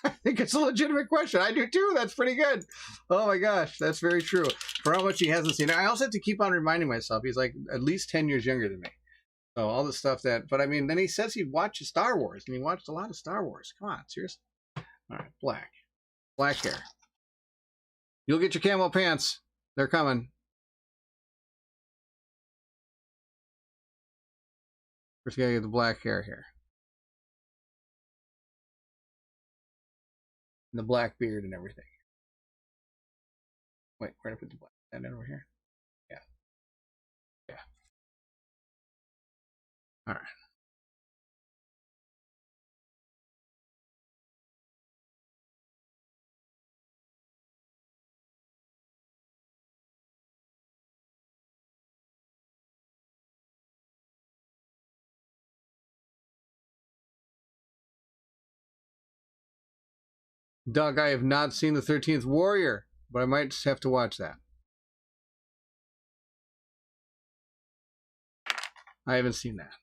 I think it's a legitimate question. I do too. That's pretty good. Oh my gosh, that's very true. For how much he hasn't seen. I also have to keep on reminding myself he's like at least 10 years younger than me. So all the stuff that, but I mean, then he says he watches Star Wars, and he watched a lot of Star Wars. Come on, seriously. All right, black. Black hair. You'll get your camo pants. They're coming. First, gotta get the black hair here. And the black beard and everything. Wait, where did I put the black head over here? Yeah. Yeah. All right. Doug, I have not seen the 13th Warrior, but I might just have to watch that. I haven't seen that.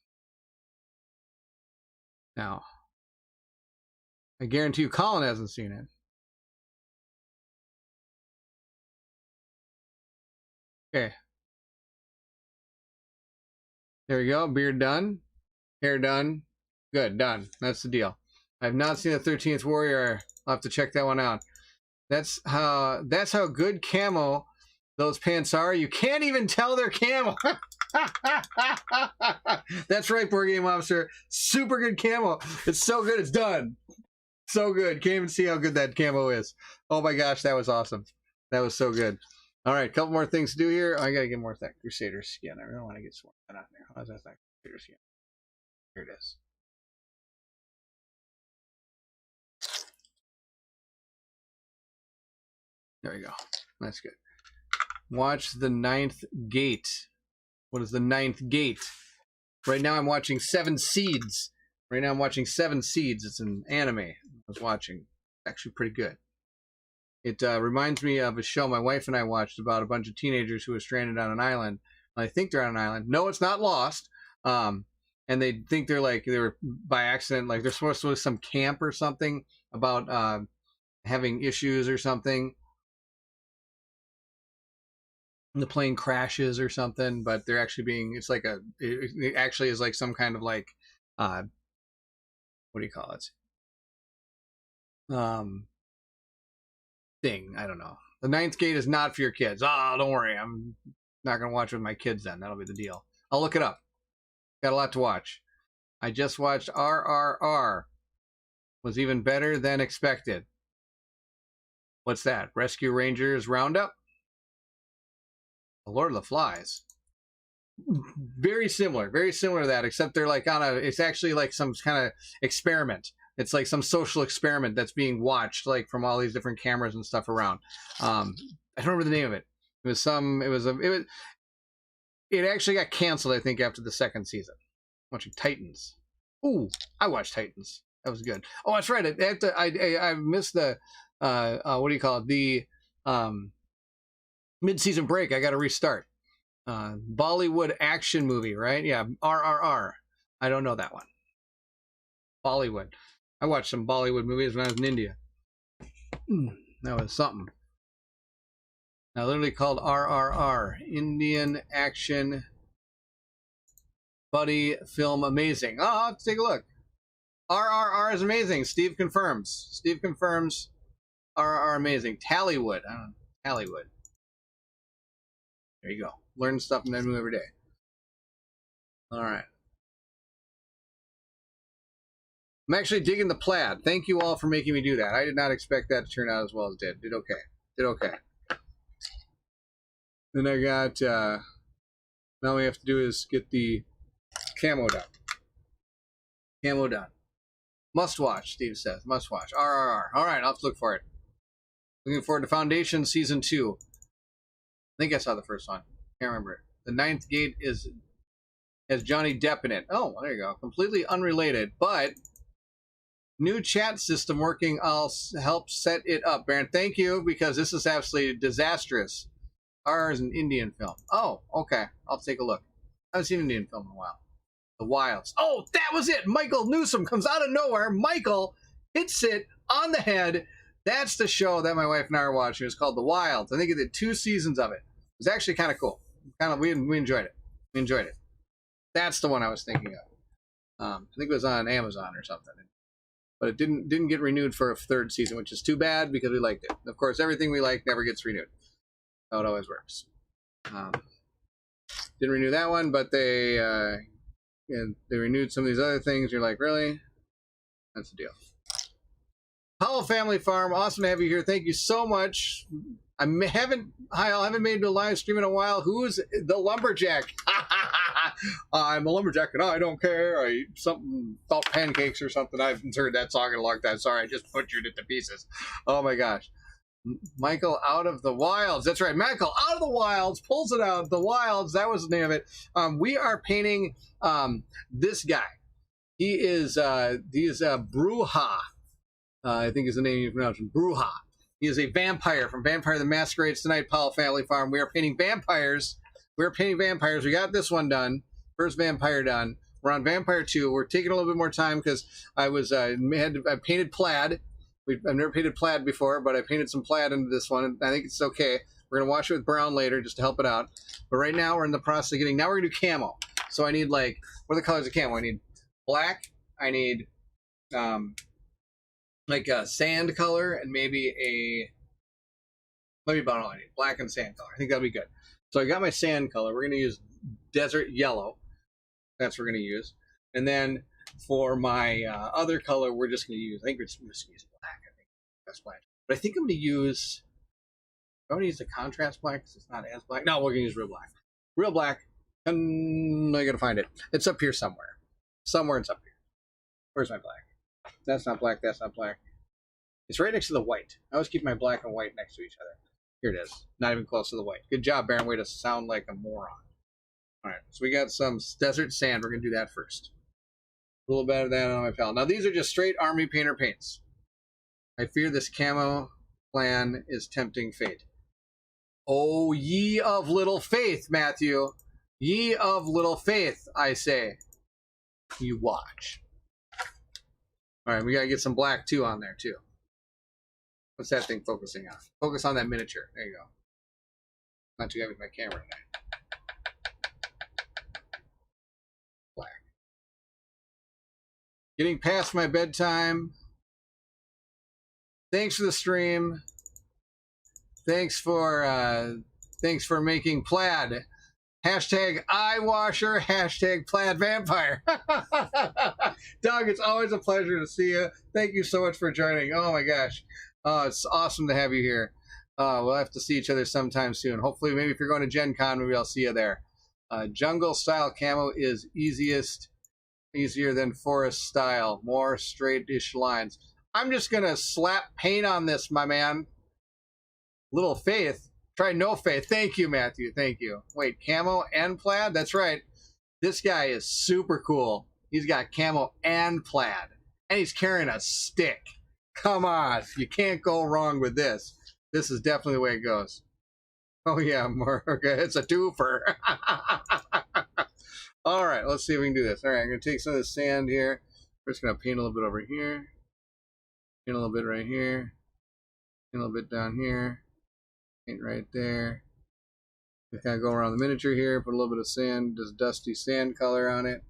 Now, I guarantee you Colin hasn't seen it. Okay. There we go. Beard done. Hair done. Good. Done. That's the deal. I've not seen the 13th Warrior. I'll have to check that one out. That's how good camo those pants are. You can't even tell they're camo. That's right, Board Game Officer. Super good camo. It's so good. It's done. So good. Can't even see how good that camo is. Oh my gosh, that was awesome. That was so good. All right, a couple more things to do here. I gotta get more of that Crusader skin. I really want to get some more out there. How's that Crusader skin? Here it is. There we go. That's good. Watch the 9th Gate. What is the 9th Gate? Right now I'm watching Seven Seeds. Right now I'm watching Seven Seeds. It's an anime I was watching. Actually pretty good. It reminds me of a show my wife and I watched about a bunch of teenagers who were stranded on an island. I think they're on an island. No, it's not Lost. And they think they were by accident, like they're supposed to go to some camp or something about having issues or something. And the plane crashes or something, but they're actually being, it's like it actually is like some kind of like, what do you call it? Thing. I don't know. The 9th Gate is not for your kids. Oh, don't worry. I'm not going to watch it with my kids then. That'll be the deal. I'll look it up. Got a lot to watch. I just watched RRR. Was even better than expected. What's that? Rescue Rangers Roundup? The Lord of the Flies. Very similar to that, except they're like on it's actually like some kind of experiment. It's like some social experiment that's being watched, like from all these different cameras and stuff around. I don't remember the name of it. It actually got canceled, I think, after the 2nd season. I'm watching Titans. Ooh, I watched Titans. That was good. Oh, that's right. I missed the what do you call it? The mid-season break. I got to restart. Bollywood action movie, right? Yeah, RRR. I don't know that one. Bollywood. I watched some Bollywood movies when I was in India. That was something. Now, literally called RRR, Indian Action Buddy Film Amazing. Oh, I'll have to take a look. RRR is amazing. Steve confirms. Steve confirms RRR amazing. Tallywood. I don't know. Tallywood. There you go. Learn stuff and then move every day. All right. I'm actually digging the plaid. Thank you all for making me do that. I did not expect that to turn out as well as it did. Did okay. Did okay. Then I got, now all we have to do is get the camo done. Camo done. Must watch, Steve says. Must watch. RRR. All right, I'll have to look for it. Looking forward to Foundation Season 2. I think I saw the first one. Can't remember it. The 9th Gate has Johnny Depp in it. Oh, there you go. Completely unrelated, but new chat system working. I'll help set it up, Baron. Thank you, because this is absolutely disastrous. R is an Indian film. Oh, okay. I'll take a look. I haven't seen an Indian film in a while. The Wilds. Oh, that was it. Michael Newsom comes out of nowhere. Michael hits it on the head. That's the show that my wife and I are watching. It's called The Wilds. I think it did 2 seasons of it. It was actually kind of cool. We enjoyed it. We enjoyed it. That's the one I was thinking of. I think it was on Amazon or something. But it didn't get renewed for a 3rd season, which is too bad because we liked it. Of course, everything we like never gets renewed. How it always works. Didn't renew that one, but they and they renewed some of these other things. You're like, really? That's the deal. Powell Family Farm, awesome to have you here. Thank you so much. I haven't made a live stream in a while. Who's the lumberjack? I'm a lumberjack and I don't care. I eat something about pancakes or something. I haven't heard that song in a long time. Sorry, I just butchered it to pieces. Oh my gosh. Michael out of the wilds. That's right. Michael out of the wilds pulls it out. The wilds. That was the name of it. We are painting this guy. He is Brujah. I think is the name you pronounce him. Brujah. He is a vampire from Vampire the Masquerades tonight. Powell Family Farm. We are painting vampires. We're painting vampires. We got this one done. First vampire done. We're on Vampire 2. We're taking a little bit more time because I painted plaid. I've never painted plaid before, but I painted some plaid into this one. I think it's okay. We're going to wash it with brown later just to help it out. But right now we're in the process of getting, now we're going to do camo. So I need like, what are the colors of camo? I need black. I need like a sand color and maybe about all I need. Black and sand color. I think that'll be good. So I got my sand color. We're going to use desert yellow. That's what we're going to use. And then for my other color, we're just going to use, I think we're just going to use black. I think that's black. But I think I'm going to use, I'm going to use the contrast black because it's not as black. No, we're going to use real black. Real black. And I got to find it. It's up here somewhere. Somewhere it's up here. Where's my black? That's not black. That's not black. It's right next to the white. I always keep my black and white next to each other. Here it is. Not even close to the white. Good job, Baron. Way to sound like a moron. All right. So we got some desert sand. We're going to do that first. A little better than on my palette. Now, these are just straight Army Painter paints. I fear this camo plan is tempting fate. Oh, ye of little faith, Matthew. Ye of little faith, I say. You watch. All right, we got to get some black, too, on there, too. What's that thing focusing on? Focus on that miniature. There you go. Not too heavy with my camera tonight. Black. Getting past my bedtime. Thanks for the stream. Thanks for making plaid. Hashtag eye washer. Hashtag plaid vampire. Doug, it's always a pleasure to see you. Thank you so much for joining. Oh my gosh. Oh, it's awesome to have you here. We'll have to see each other sometime soon. Hopefully, maybe if you're going to Gen Con, maybe I'll see you there. Jungle style camo is easier than forest style. More straight-ish lines. I'm just going to slap paint on this, my man. Little faith. Try no faith. Thank you, Matthew. Thank you. Wait, camo and plaid? That's right. This guy is super cool. He's got camo and plaid. And he's carrying a stick. Come on. You can't go wrong with this. This is definitely the way it goes. Oh, yeah. More. Okay. It's a twofer. All right. Let's see if we can do this. All right. I'm going to take some of this sand here. We're just going to paint a little bit over here. Paint a little bit right here. Paint a little bit down here. Paint right there. We kind of go around the miniature here. Put a little bit of sand, just dusty sand color on it.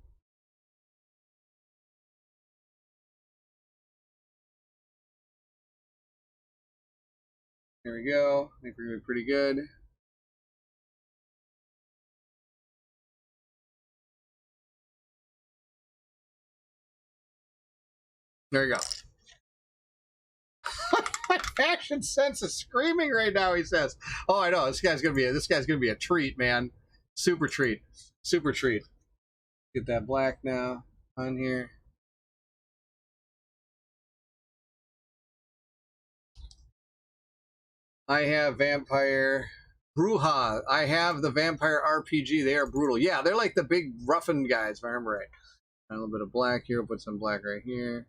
There we go. I think we're going to be pretty good. There we go. My fashion sense is screaming right now, he says. Oh, I know. This guy's gonna be a treat, man. Super treat. Super treat. Get that black now on here. I have Vampire Brujah. I have the Vampire RPG. They are brutal. Yeah, they're like the big roughened guys, if I remember right. A little bit of black here. We'll put some black right here.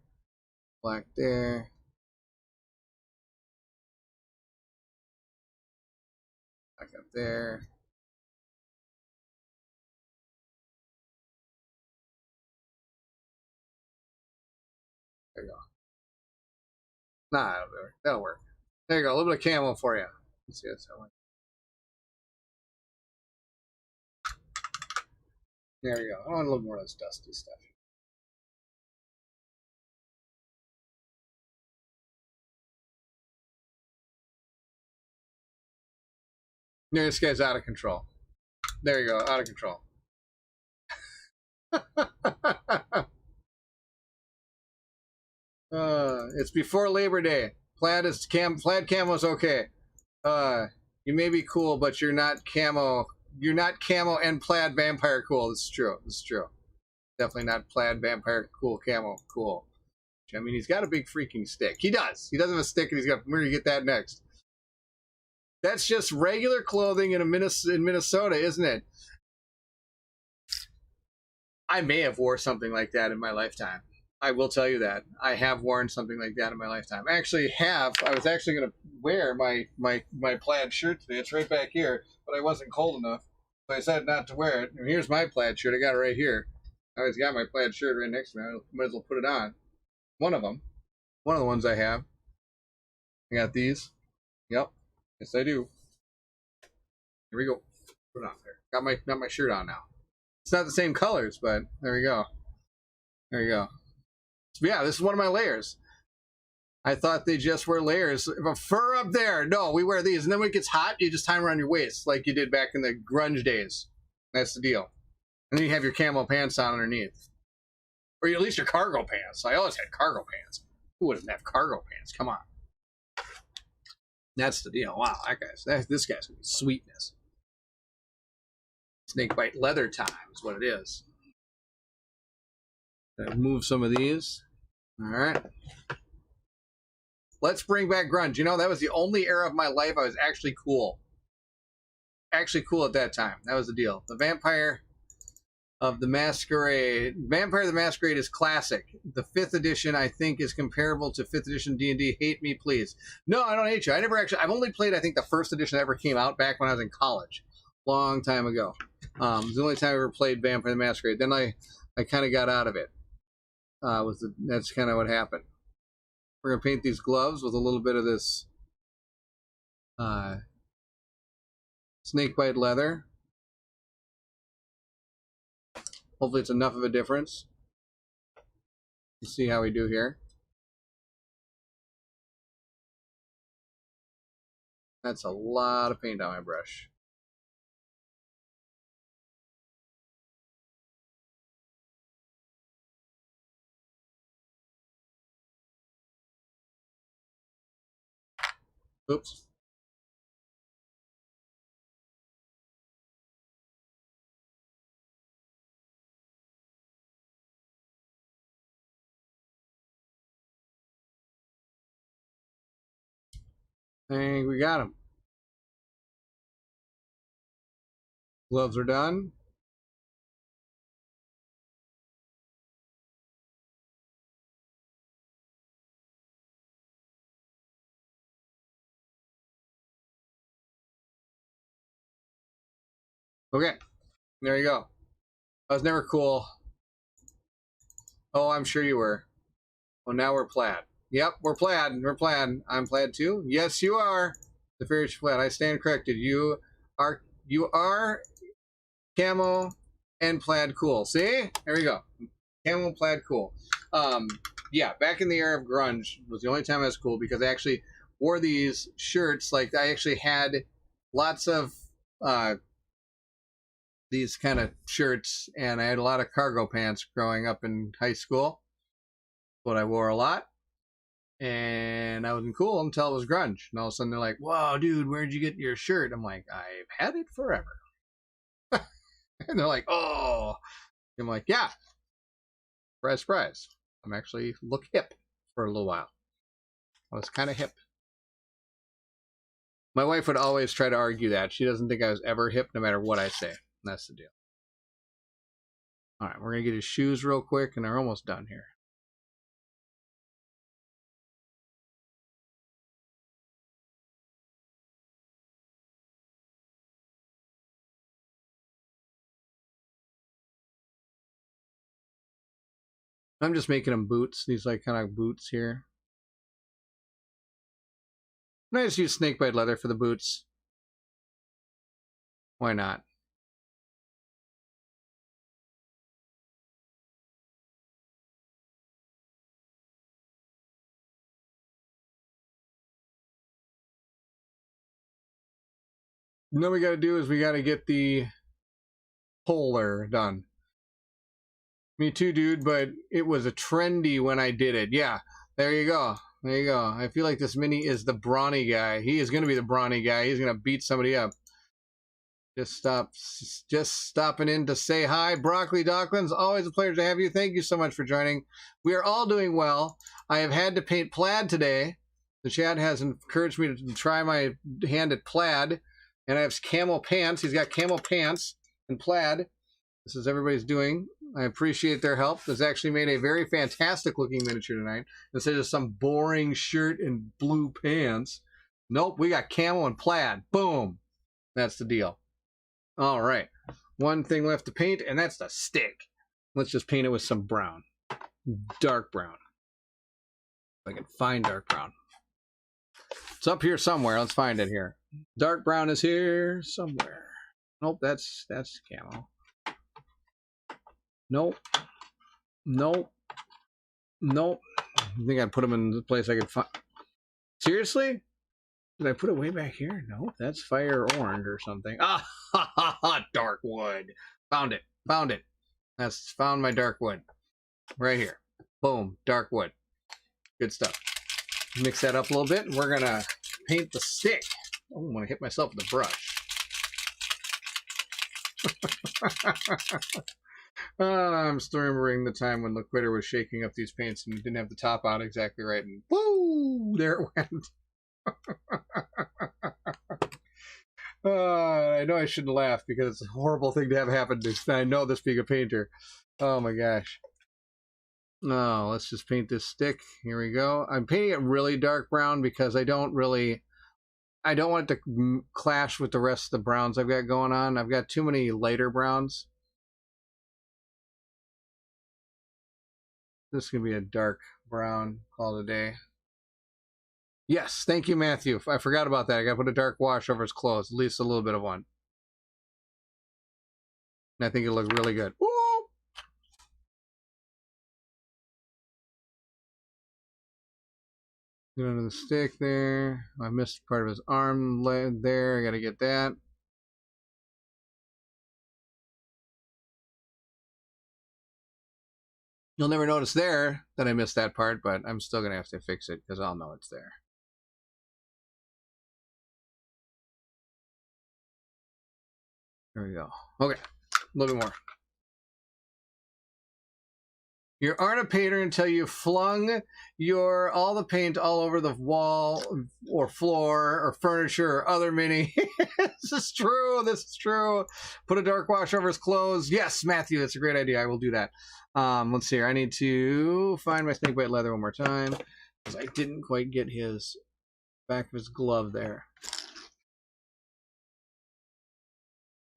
Black there. Back up there. There you go. Nah, that'll work. There you go. A little bit of camo for you. Let's see that's how. There we go. I want a little more of this dusty stuff. Yeah, this guy's out of control. There you go, out of control. It's before Labor Day. Plaid camo's okay. You may be cool, but you're not camo. You're not camo and plaid vampire cool. This is true. This is true. Definitely not plaid vampire cool camo cool. I mean, he's got a big freaking stick. He does. He does have a stick, and he's got. We're gonna get that next. That's just regular clothing in Minnesota, isn't it? I may have wore something like that in my lifetime. I will tell you that. I have worn something like that in my lifetime. I actually have. I was actually going to wear my plaid shirt today. It's right back here, but I wasn't cold enough. So I decided not to wear it. And here's my plaid shirt. I got it right here. I always got my plaid shirt right next to me. I might as well put it on. One of them. One of the ones I have. I got these. Yep. Yes, I do. Here we go. Put it on there. Got my shirt on now. It's not the same colors, but there we go. There you go. So yeah, this is one of my layers. I thought they just wear layers. A fur up there. No, we wear these. And then when it gets hot, you just tie them around your waist like you did back in the grunge days. That's the deal. And then you have your camo pants on underneath. Or at least your cargo pants. I always had cargo pants. Who wouldn't have cargo pants? Come on. That's the deal. Wow, this guy's gonna be sweetness. Snakebite leather time is what it is. Move some of these. All right. Let's bring back grunge. You know, that was the only era of my life I was actually cool. Actually cool at that time. That was the deal. The Vampire of the Masquerade. Vampire of the Masquerade is classic. The 5th edition, I think, is comparable to 5th edition D&D. Hate me, please. No, I don't hate you. I've only played, I think, the 1st edition that ever came out back when I was in college. Long time ago. It was the only time I ever played Vampire of the Masquerade. Then I kind of got out of it. That's kind of what happened. We're going to paint these gloves with a little bit of this snakebite leather. Hopefully it's enough of a difference. Let's see how we do here. That's a lot of paint on my brush. Oops. I think we got them. Gloves are done. Okay, there you go. I was never cool. Oh, I'm sure you were. Well, now we're plaid. Yep, we're plaid. We're plaid. I'm plaid too. Yes, you are. The fairy plaid. I stand corrected. You are camo and plaid cool. See? There we go. Camo plaid cool. Yeah, back in the era of grunge was the only time I was cool because I actually wore these shirts. Like I actually had lots of these kind of shirts, and I had a lot of cargo pants growing up in high school. But I wore a lot, and I wasn't cool until it was grunge. And all of a sudden they're like, "Whoa, dude, where'd you get your shirt?" I'm like, "I've had it forever." And they're like, "Oh," I'm like, "Yeah, surprise, surprise. I'm actually look hip for a little while. I was kind of hip." My wife would always try to argue that. She doesn't think I was ever hip no matter what I say. That's the deal. All right, we're going to get his shoes real quick, and they're almost done here. I'm just making them boots. These like kind of boots here. And I just use snakebite leather for the boots. Why not? And then we got to do is we got to get the polar done. Me too, dude, but it was a trendy when I did it. Yeah, there you go. There you go. I feel like this mini is the brawny guy. He is going to be the brawny guy. He's going to beat somebody up. Just stopping in to say hi. Broccoli Docklins, always a pleasure to have you. Thank you so much for joining. We are all doing well. I have had to paint plaid today. The chat has encouraged me to try my hand at plaid. And I have camo pants. He's got camo pants and plaid. This is everybody's doing. I appreciate their help. This actually made a very fantastic looking miniature tonight. Instead of some boring shirt and blue pants. Nope, we got camo and plaid. Boom. That's the deal. All right. One thing left to paint, and that's the stick. Let's just paint it with some brown. Dark brown. If I can find dark brown. It's up here somewhere. Let's find it here. Dark brown is here somewhere. Nope, that's camo. Nope. Nope. Nope. I think I'd put them in the place I could find. Seriously? Did I put it way back here? No, that's fire orange or something. Ah, ha, ha, ha, dark wood. Found it. Found it. That's found my dark wood. Right here. Boom. Dark wood. Good stuff. Mix that up a little bit, and we're going to paint the stick. Oh, I'm going to hit myself with the brush. I'm still remembering the time when Loquitur was shaking up these paints and didn't have the top out exactly right, and woo, there it went. I know I shouldn't laugh because it's a horrible thing to have happen to. I know this being a painter. Oh my gosh. No, let's just paint this stick. Here we go. I'm painting it really dark brown because I don't want it to clash with the rest of the browns I've got going on. I've got too many lighter browns. This is going to be a dark brown. Call it a day. Yes, thank you, Matthew. I forgot about that. I got to put a dark wash over his clothes, at least a little bit of one. And I think it looks really good. Woo! Get under the stick there. I missed part of his arm there. I got to get that. You'll never notice there that I missed that part, but I'm still going to have to fix it because I'll know it's there. There we go. Okay, a little bit more. You aren't a painter until you flung all the paint all over the wall or floor or furniture or other mini. This is true. This is true. Put a dark wash over his clothes. Yes, Matthew, that's a great idea. I will do that. Let's see here. I need to find my snakebite leather one more time because I didn't quite get his back of his glove there.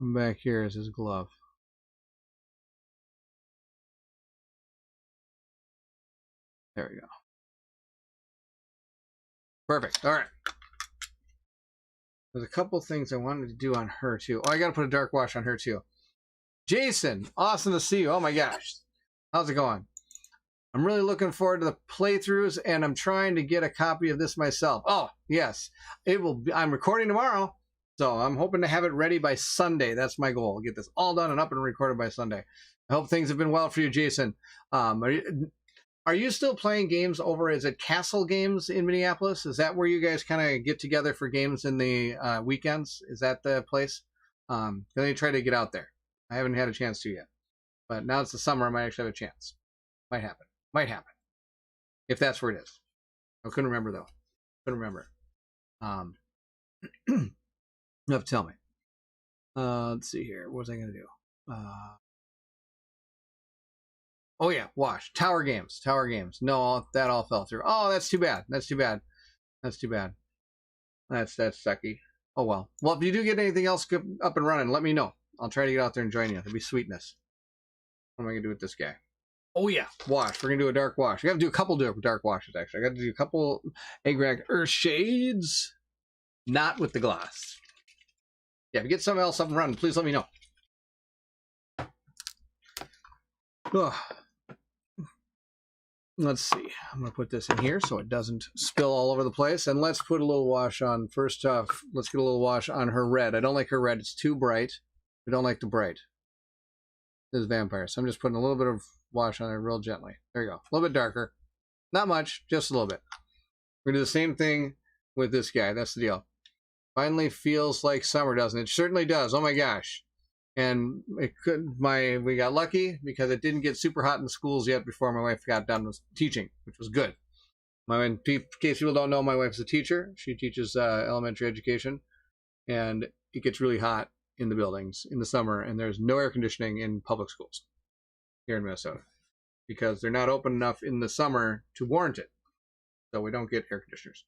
Back here is his glove. There we go. Perfect. All right. There's a couple things I wanted to do on her too. Oh, I got to put a dark wash on her too. Jason, awesome to see you. Oh my gosh. How's it going? I'm really looking forward to the playthroughs, and I'm trying to get a copy of this myself. Oh, yes. It will be, I'm recording tomorrow, so I'm hoping to have it ready by Sunday. That's my goal. Get this all done and up and recorded by Sunday. I hope things have been well for you, Jason. Are you still playing games over, is it Castle Games in Minneapolis? Is that where you guys kind of get together for games in the weekends? Is that the place? Then you try to get out there. I haven't had a chance to yet. But now it's the summer, I might actually have a chance. Might happen. Might happen. If that's where it is. I couldn't remember, though. Couldn't remember. You have to tell me. Let's see here. What was I going to do? Oh yeah, wash. Tower games. Tower games. No, that all fell through. Oh, that's too bad. That's too bad. That's too bad. That's sucky. Oh well. Well, if you do get anything else up and running, let me know. I'll try to get out there and join you. It'll be sweetness. What am I gonna do with this guy? Oh yeah, wash. We're gonna do a dark wash. I gotta do a couple dark washes actually. I gotta do a couple Agrag Earth shades. Not with the gloss. Yeah, if you get something else up and running, please let me know. Ugh. Let's see. I'm going to put this in here so it doesn't spill all over the place. And let's put a little wash on. First off, let's get a little wash on her red. I don't like her red. It's too bright. I don't like the bright. This is vampire. So I'm just putting a little bit of wash on there real gently. There you go. A little bit darker. Not much, just a little bit. We're going to do the same thing with this guy. That's the deal. Finally feels like summer, doesn't it? It certainly does. Oh my gosh. And we got lucky because it didn't get super hot in the schools yet before my wife got done with teaching, which was good. In case people don't know, my wife's a teacher. She teaches elementary education, and it gets really hot in the buildings in the summer, and there's no air conditioning in public schools here in Minnesota because they're not open enough in the summer to warrant it. So we don't get air conditioners.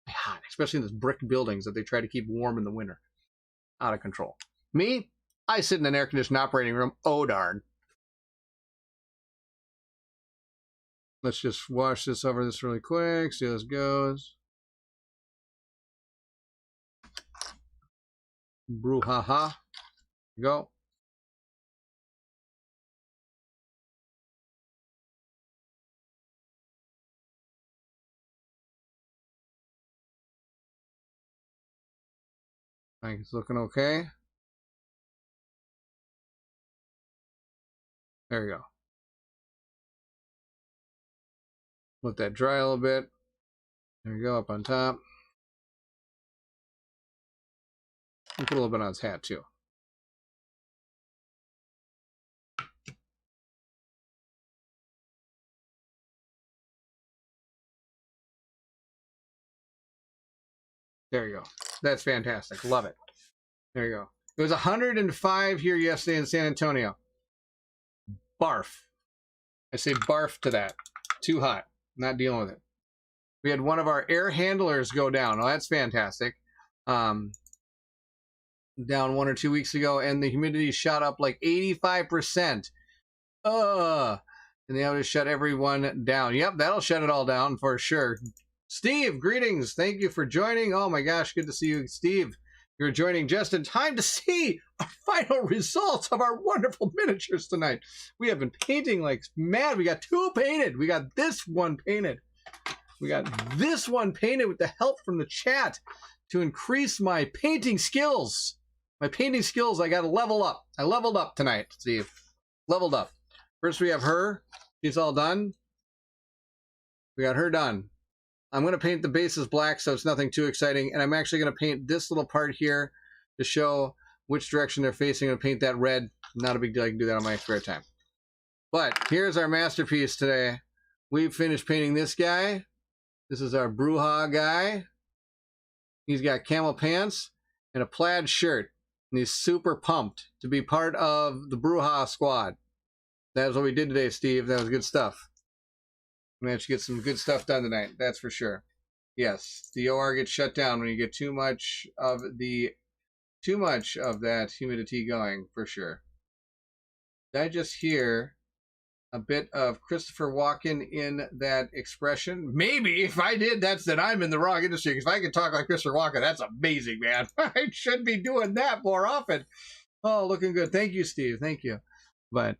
It's hot, especially in those brick buildings that they try to keep warm in the winter. Out of control. Me? I sit in an air-conditioned operating room. Oh, darn. Let's just wash this over this really quick. See how this goes. Brujah. Go. I think it's looking okay. There you go. Let that dry a little bit. There you go, up on top. And put a little bit on his hat too. There you go. That's fantastic. Love it. There you go. It was 105 here yesterday in San Antonio. Barf. I say barf to that. Too hot. Not dealing with it. We had one of our air handlers go down. Oh, that's fantastic. Down 1 or 2 weeks ago, and the humidity shot up like 85%. And they ought to shut everyone down. Yep, that'll shut it all down for sure. Steve, greetings. Thank you for joining. Oh my gosh, good to see you, Steve. You're joining just in time to see our final results of our wonderful miniatures tonight. We have been painting like mad. We got 2 painted. We got this one painted. We got this one painted with the help from the chat to increase my painting skills. My painting skills, I got to level up. I leveled up tonight, Steve. Leveled up. First we have her. She's all done. We got her done. I'm going to paint the bases black, so it's nothing too exciting. And I'm actually going to paint this little part here to show which direction they're facing. I'm going to paint that red. Not a big deal. I can do that on my spare time. But here's our masterpiece today. We've finished painting this guy. This is our Brujah guy. He's got camel pants and a plaid shirt. And he's super pumped to be part of the Brujah squad. That was what we did today, Steve. That was good stuff. We managed to get some good stuff done tonight, that's for sure. Yes, the OR gets shut down when you get too much of that humidity going, for sure. Did I just hear a bit of Christopher Walken in that expression? Maybe. If I did, then I'm in the wrong industry. Because if I could talk like Christopher Walken, that's amazing, man. I should be doing that more often. Oh, looking good. Thank you, Steve. Thank you. But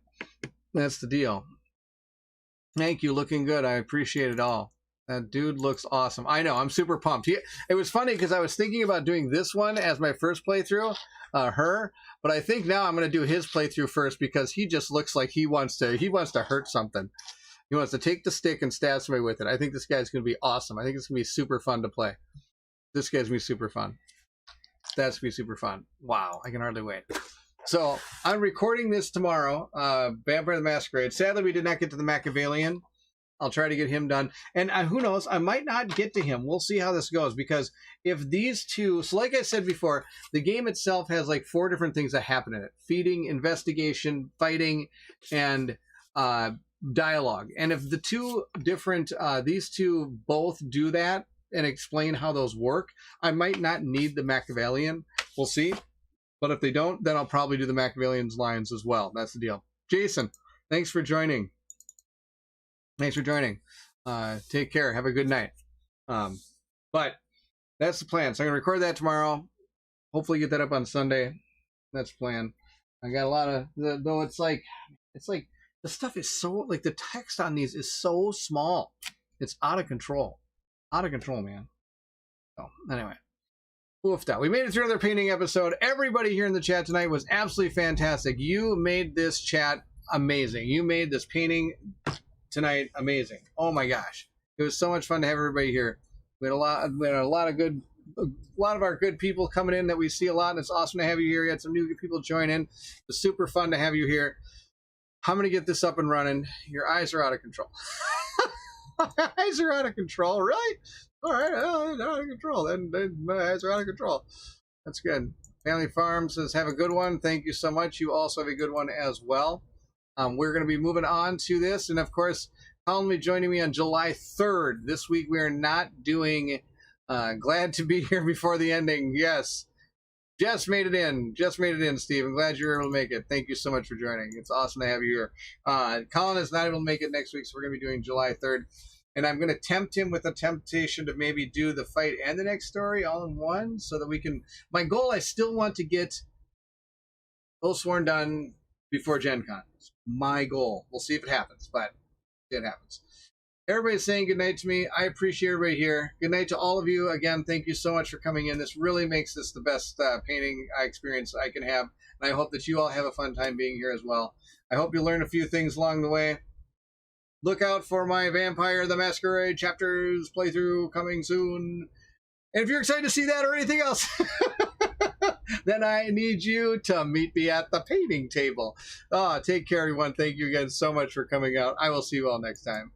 that's the deal. Thank you. Looking good. I appreciate it all. That dude looks awesome. I know. I'm super pumped. It was funny because I was thinking about doing this one as my first playthrough, but I think now I'm going to do his playthrough first because he just looks like he wants to hurt something. He wants to take the stick and stab somebody with it. I think this guy's going to be awesome. I think it's going to be super fun to play. This guy's going to be super fun. That's going to be super fun. Wow. I can hardly wait. So I'm recording this tomorrow, Vampire the Masquerade. Sadly, we did not get to the Machiavellian. I'll try to get him done. And who knows, I might not get to him. We'll see how this goes. Because if these two... So like I said before, the game itself has like 4 different things that happen in it. Feeding, investigation, fighting, and dialogue. And if the two different... these two both do that and explain how those work, I might not need the Machiavellian. We'll see. But if they don't, then I'll probably do the Machiavellian's lines as well. That's the deal. Jason, thanks for joining. Thanks for joining. Take care. Have a good night. But that's the plan. So I'm going to record that tomorrow. Hopefully get that up on Sunday. That's the plan. I got a lot of... Though it's like... The stuff is so... Like, the text on these is so small. It's out of control. Out of control, man. So, anyway. Woofed out. We made it through another painting episode. Everybody here in the chat tonight was absolutely fantastic. You made this chat amazing. You made this painting tonight amazing. Oh my gosh, it was so much fun to have everybody here. We had a lot of our good people coming in that we see a lot, and it's awesome to have you here. You had some new people join in. It was super fun to have you here. I'm going to get this up and running. Your eyes are out of control. My eyes are out of control, really? All right, they're out of control. Then my eyes are out of control. That's good. Family Farm says, have a good one. Thank you so much. You also have a good one as well. We're going to be moving on to this. And of course, Colin will be joining me on July 3rd. This week, we are not doing Glad to Be Here Before the Ending. Yes. Just made it in. Just made it in, Steve. I'm glad you were able to make it. Thank you so much for joining. It's awesome to have you here. Colin is not able to make it next week, so we're going to be doing July 3rd. And I'm going to tempt him with a temptation to maybe do the fight and the next story all in one so that we can... My goal, I still want to get Oathsworn done before Gen Con. It's my goal. We'll see if it happens, but it happens. Everybody's saying goodnight to me. I appreciate everybody here. Good night to all of you. Again, thank you so much for coming in. This really makes this the best painting experience I can have. And I hope that you all have a fun time being here as well. I hope you learn a few things along the way. Look out for my Vampire the Masquerade chapters playthrough coming soon. And if you're excited to see that or anything else, then I need you to meet me at the painting table. Take care, everyone. Thank you again so much for coming out. I will see you all next time.